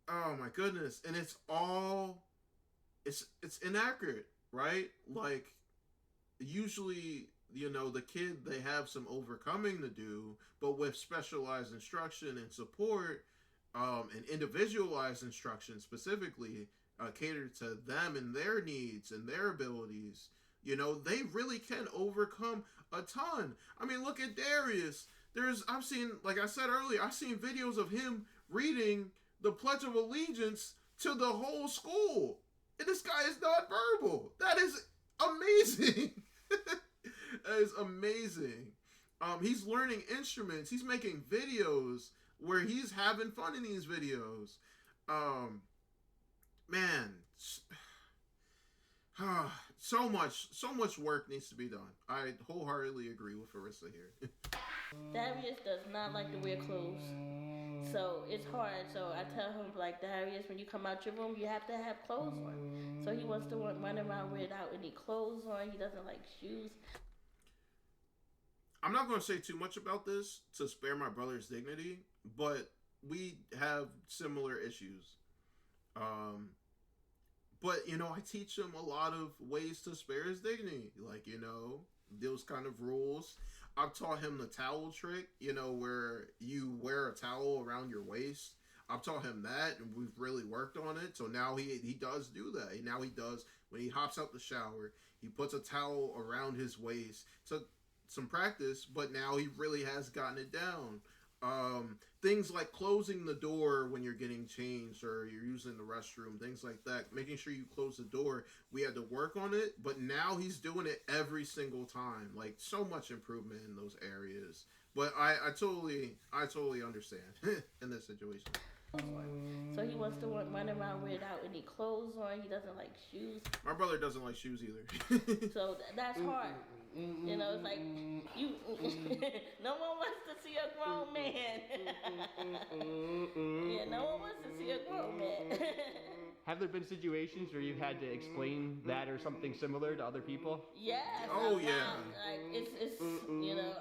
oh my goodness. And it's inaccurate, right? Like, usually, you know, the kid, they have some overcoming to do, but with specialized instruction and support, and individualized instruction specifically, catered to them and their needs and their abilities, you know, they really can overcome a ton. I mean, look at Darius. I've seen, like I said earlier, I've seen videos of him reading the Pledge of Allegiance to the whole school. And this guy is nonverbal. That is amazing. That is amazing. He's learning instruments. He's making videos where he's having fun in these videos. Man, so much work needs to be done. I wholeheartedly agree with Arissa here. Darius does not like to wear clothes, so it's hard. So I tell him, like, Darius, when you come out your room, you have to have clothes on. So he wants to run around without any clothes on. He doesn't like shoes. I'm not going to say too much about this to spare my brother's dignity, but we have similar issues. But, you know, I teach him a lot of ways to spare his dignity. Like, you know, those kind of rules. I've taught him the towel trick, you know, where you wear a towel around your waist. I've taught him that, and we've really worked on it. So now he does do that. Now he does, when he hops out the shower, he puts a towel around his waist. So some practice, but now he really has gotten it down. Things like closing the door when you're getting changed or you're using the restroom, things like that, making sure you close the door. We had to work on it, but now he's doing it every single time. Like, so much improvement in those areas. But I totally understand in this situation. So he wants to run around without any clothes on. He doesn't like shoes. My brother doesn't like shoes either. So that's hard. You know, it's like, you. No one wants to see a grown man. Yeah, no one wants to see a grown man. Have there been situations where you've had to explain that or something similar to other people? Yes. Oh yeah. Like it's you know,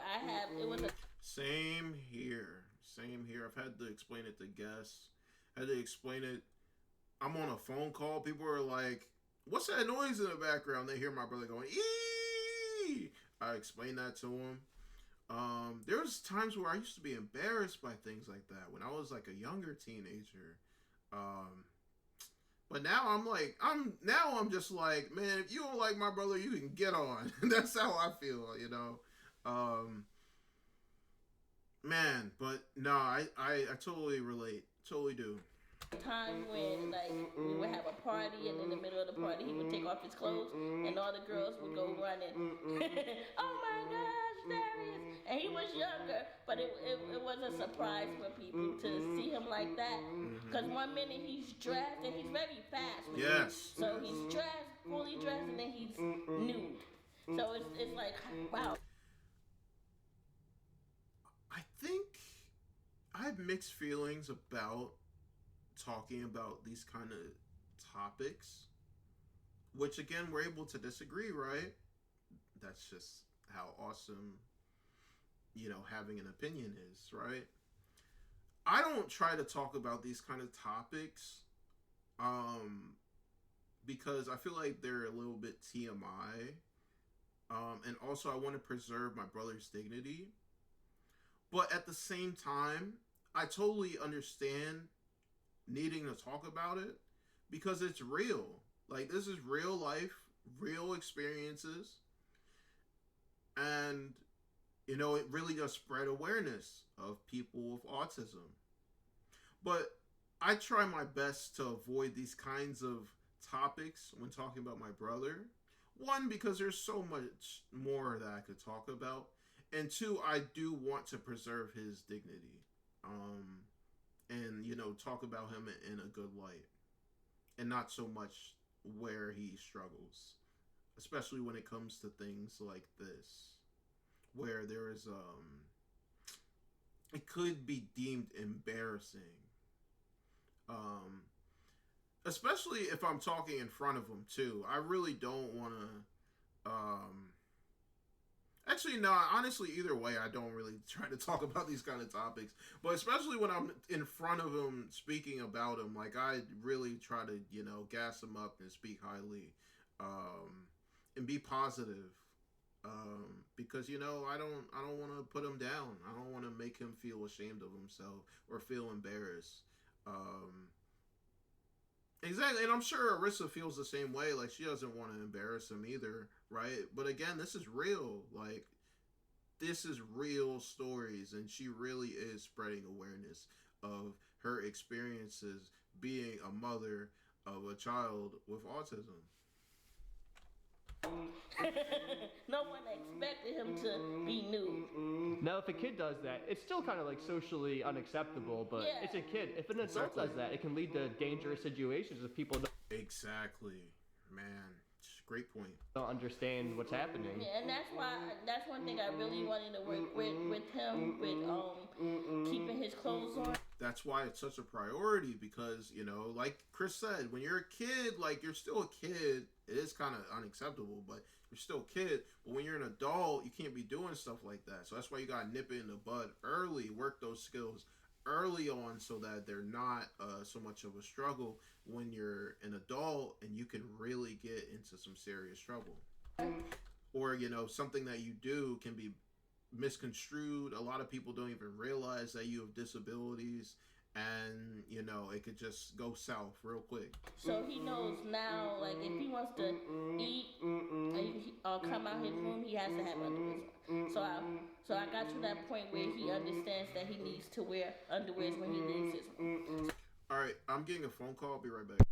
it was a. Same here. I've had to explain it to guests. Had to explain it. I'm on a phone call. People are like, "What's that noise in the background?" They hear my brother going, "Eee!" I explain that to them. There was times where I used to be embarrassed by things like that when I was like a younger teenager. But now I'm just like, man, if you don't like my brother, you can get on. That's how I feel, you know. Man, but no, I totally relate. Totally do. Time when, like, we would have a party, and in the middle of the party, he would take off his clothes, and all the girls would go running. Oh my gosh, Darius! And he was younger, but it was a surprise for people to see him like that. Because one minute he's dressed, and he's very fast. Yes. So he's dressed, fully dressed, and then he's nude. So it's like, wow. I think I have mixed feelings about talking about these kind of topics, which again, we're able to disagree, right? That's just how awesome, you know, having an opinion is, right? I don't try to talk about these kind of topics because I feel like they're a little bit TMI, and also I want to preserve my brother's dignity. But at the same time, I totally understand needing to talk about it because it's real. Like, this is real life, real experiences. And, you know, it really does spread awareness of people with autism. But I try my best to avoid these kinds of topics when talking about my brother. One, because there's so much more that I could talk about. And two, I do want to preserve his dignity. And, you know, talk about him in a good light. And not so much where he struggles. Especially when it comes to things like this. Where there is, it could be deemed embarrassing. Especially if I'm talking in front of him, too. I really don't want to, actually, no, honestly, either way, I don't really try to talk about these kind of topics. But especially when I'm in front of him, speaking about him, like, I really try to, you know, gas him up and speak highly, and be positive Because I don't want to put him down. I don't want to make him feel ashamed of himself or feel embarrassed. Um, exactly, and I'm sure Arissa feels the same way. Like she doesn't want to embarrass him either, right? But again, this is real. Like this is real stories, and she really is spreading awareness of her experiences being a mother of a child with autism. No one expected him to be new. Now, if a kid does that, it's still kind of like socially unacceptable, but Yeah. it's a kid. If an adult Exactly. does that, it can lead to dangerous situations if people Exactly, man. Great point. don't understand what's happening. Yeah, and that's one thing I really wanted to work with him with keeping his clothes on. That's why it's such a priority because, like Chris said, when you're a kid, like you're still a kid. It is kind of unacceptable, but you're still a kid. But when you're an adult, you can't be doing stuff like that. So that's why you got to nip it in the bud early, work those skills early on so that they're not so much of a struggle when you're an adult and you can really get into some serious trouble. Or, something that you do can be misconstrued. A lot of people don't even realize that you have disabilities, and it could just go south real quick. So he knows now, like if he wants to eat or come out his room, he has to have underwear on. So I got to that point where he understands that he needs to wear underwear when he leaves his room. All right, I'm getting a phone call. I'll be right back.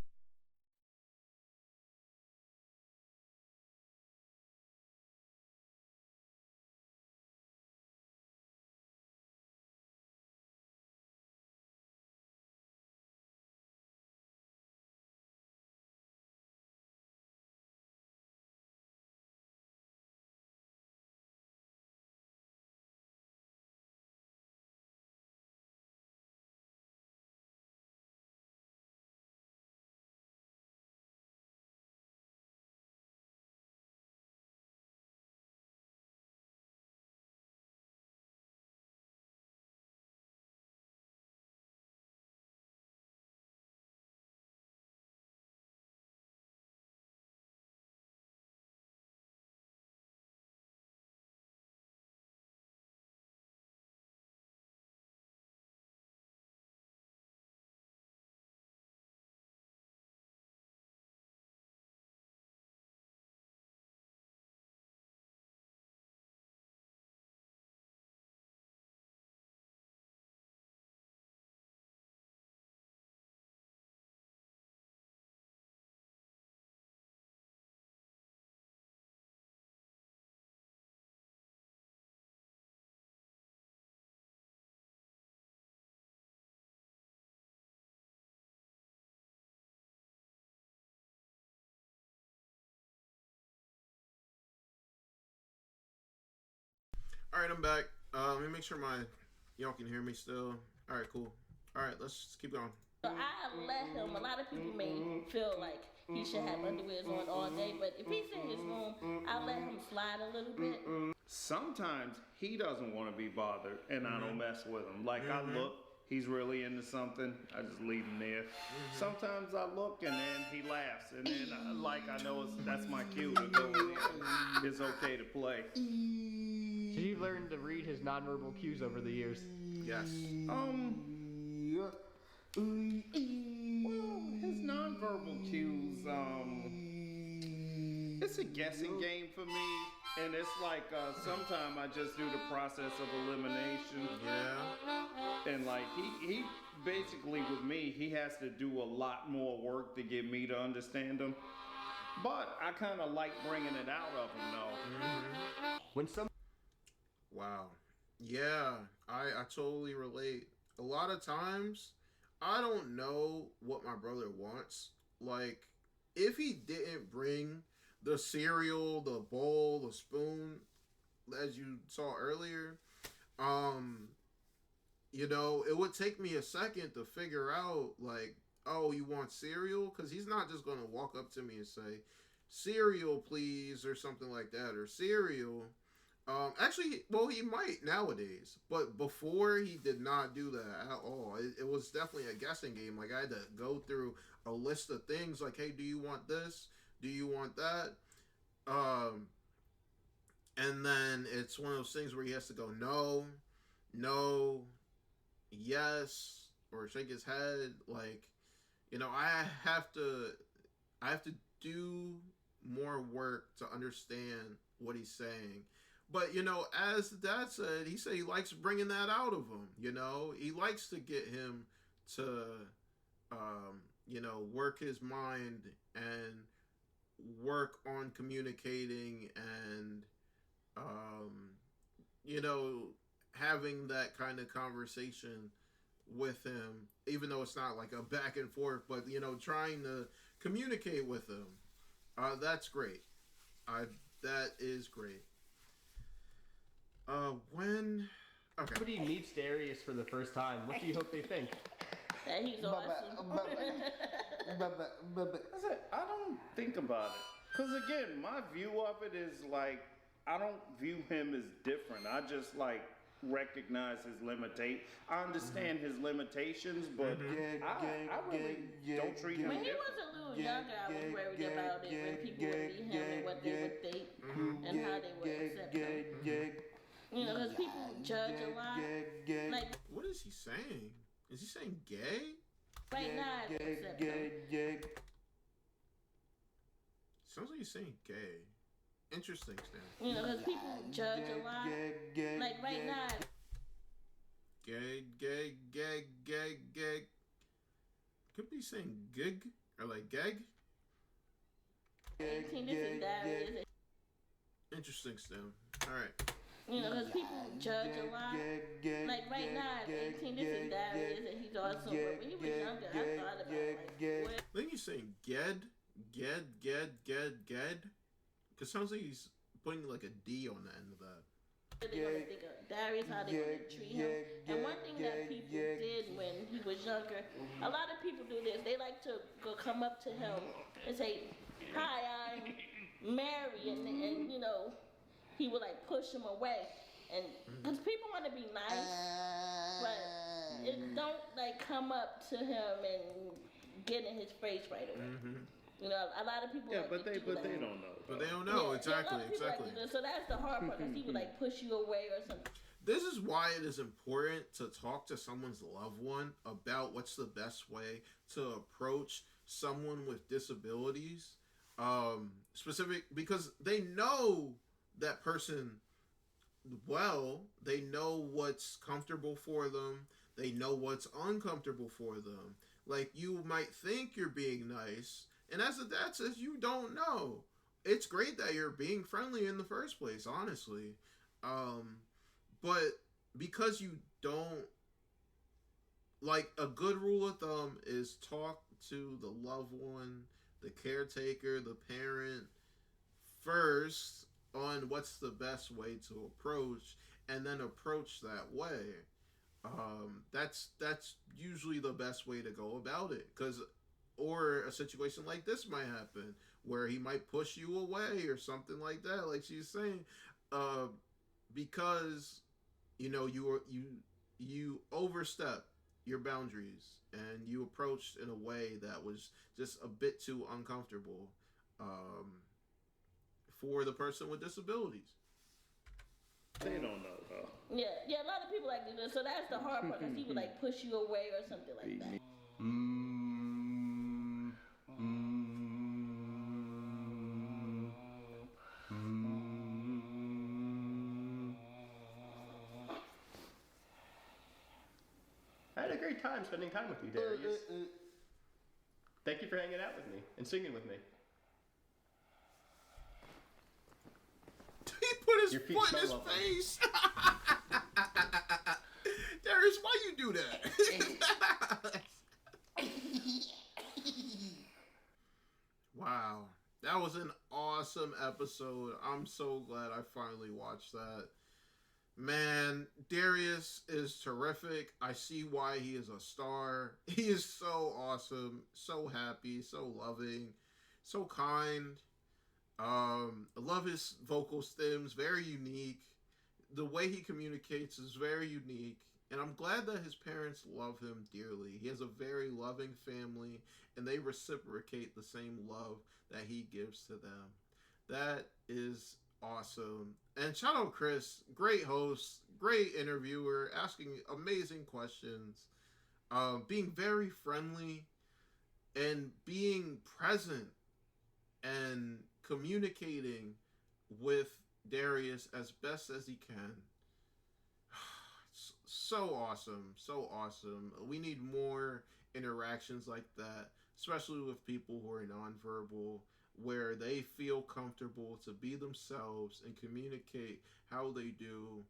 All right, I'm back. Let me make sure y'all can hear me still. All right, cool. All right, let's keep going. So I let him. A lot of people may feel like he should have underwear on all day, but if he's in his room, I let him slide a little bit. Sometimes he doesn't want to be bothered, and I don't mess with him. Like I look, he's really into something, I just leave him there. Sometimes I look and then he laughs, and then I know that's my cue to go in there. It's okay to play. So you've learned to read his nonverbal cues over the years. Yes. Well, his nonverbal cues, it's a guessing game for me. And it's like sometimes I just do the process of elimination. Yeah. And like he basically with me, he has to do a lot more work to get me to understand him. But I kind of like bringing it out of him though. When some Wow. Yeah, I totally relate. A lot of times, I don't know what my brother wants. Like, if he didn't bring the cereal, the bowl, the spoon, as you saw earlier, it would take me a second to figure out, like, oh, you want cereal? Because he's not just going to walk up to me and say, cereal, please, or something like that, or cereal. Actually, well, he might nowadays, but before he did not do that at all. It was definitely a guessing game. Like I had to go through a list of things. Like, hey, do you want this? Do you want that? and then it's one of those things where he has to go no, no, yes, or shake his head. Like, I have to do more work to understand what he's saying. But as the dad said, he said he likes bringing that out of him. He likes to get him to, work his mind and work on communicating and, having that kind of conversation with him, even though it's not like a back and forth, but trying to communicate with him. That's great. That is great. When Somebody meets Darius for the first time, what do you hope they think? That he's awesome. I don't think about it. Because again, my view of it is like, I don't view him as different. I just like recognize his limitation. I understand his limitations, but I really don't treat him When he different. was a little younger, I was worried about it when people would meet him and what they would think and how they would accept him. Because people judge a lot. Like, what is he saying? Is he saying gay? right now, I don't accept him. Sounds like he's saying gay. Interesting, Stan. Because people judge a lot. Like, right now, Gay. Could be saying gig or like gag. 18, this is Darius. Interesting, Stan. All right. Because people judge a lot. Like, right now, 18, this is Darius, and he's awesome. But when he was younger, I thought about like, what? Then you're saying ged. Because sounds like he's putting like a D on the end of that. They gonna think of Darius, how they gonna treat him. And one thing that people did when he was younger, a lot of people do this. They like to go come up to him and say, "Hi, I'm Mary," and he would like push him away, and because people want to be nice, but it don't like come up to him and get in his face right away. A lot of people. Yeah, like but they don't know. But they don't know. Yeah, exactly. a lot of people like to do this. So that's the hard part, because he would like push you away or something. This is why it is important to talk to someone's loved one about what's the best way to approach someone with disabilities. Specific, because they know that person well. They know what's comfortable for them. They know what's uncomfortable for them. Like, you might think you're being nice, and as the dad says, you don't know. It's great that you're being friendly in the first place, honestly. But because you don't, like, a good rule of thumb is talk to the loved one, the caretaker, the parent first on what's the best way to approach, and then approach that way. That's usually the best way to go about it, or a situation like this might happen where he might push you away or something like that, like she's saying, because you overstep your boundaries and you approached in a way that was just a bit too uncomfortable for the person with disabilities. They don't know though. Yeah, a lot of people like to do this. So that's the hard part, because he would like push you away or something like that. I had a great time spending time with you, Darius. Thank you for hanging out with me and singing with me. He put his Your feet foot in so his lovely. face. Darius, why you do that? Wow. That was an awesome episode. I'm so glad I finally watched that. Man, Darius is terrific. I see why he is a star. He is so awesome, so happy, so loving, so kind. I love his vocal stems, very unique. The way he communicates is very unique. And I'm glad that his parents love him dearly. He has a very loving family, and they reciprocate the same love that he gives to them. That is awesome. And shout out Chris, great host, great interviewer, asking amazing questions, being very friendly, and being present and communicating with Darius as best as he can. So awesome, so awesome. We need more interactions like that, especially with people who are nonverbal, where they feel comfortable to be themselves and communicate how they do,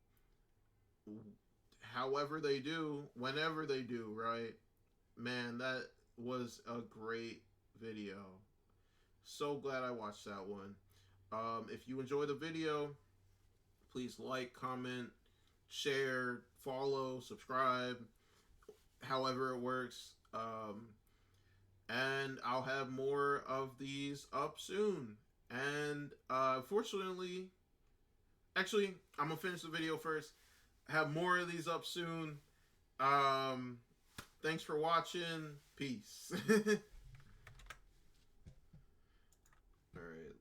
however they do, whenever they do, right? Man, that was a great video. So glad I watched that one. If you enjoy the video, please like, comment, share, follow, subscribe, however it works. And I'll have more of these up soon. And unfortunately, actually, I'm gonna finish the video first. Have more of these up soon. Thanks for watching. Peace. Alright,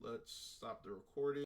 let's stop the recording.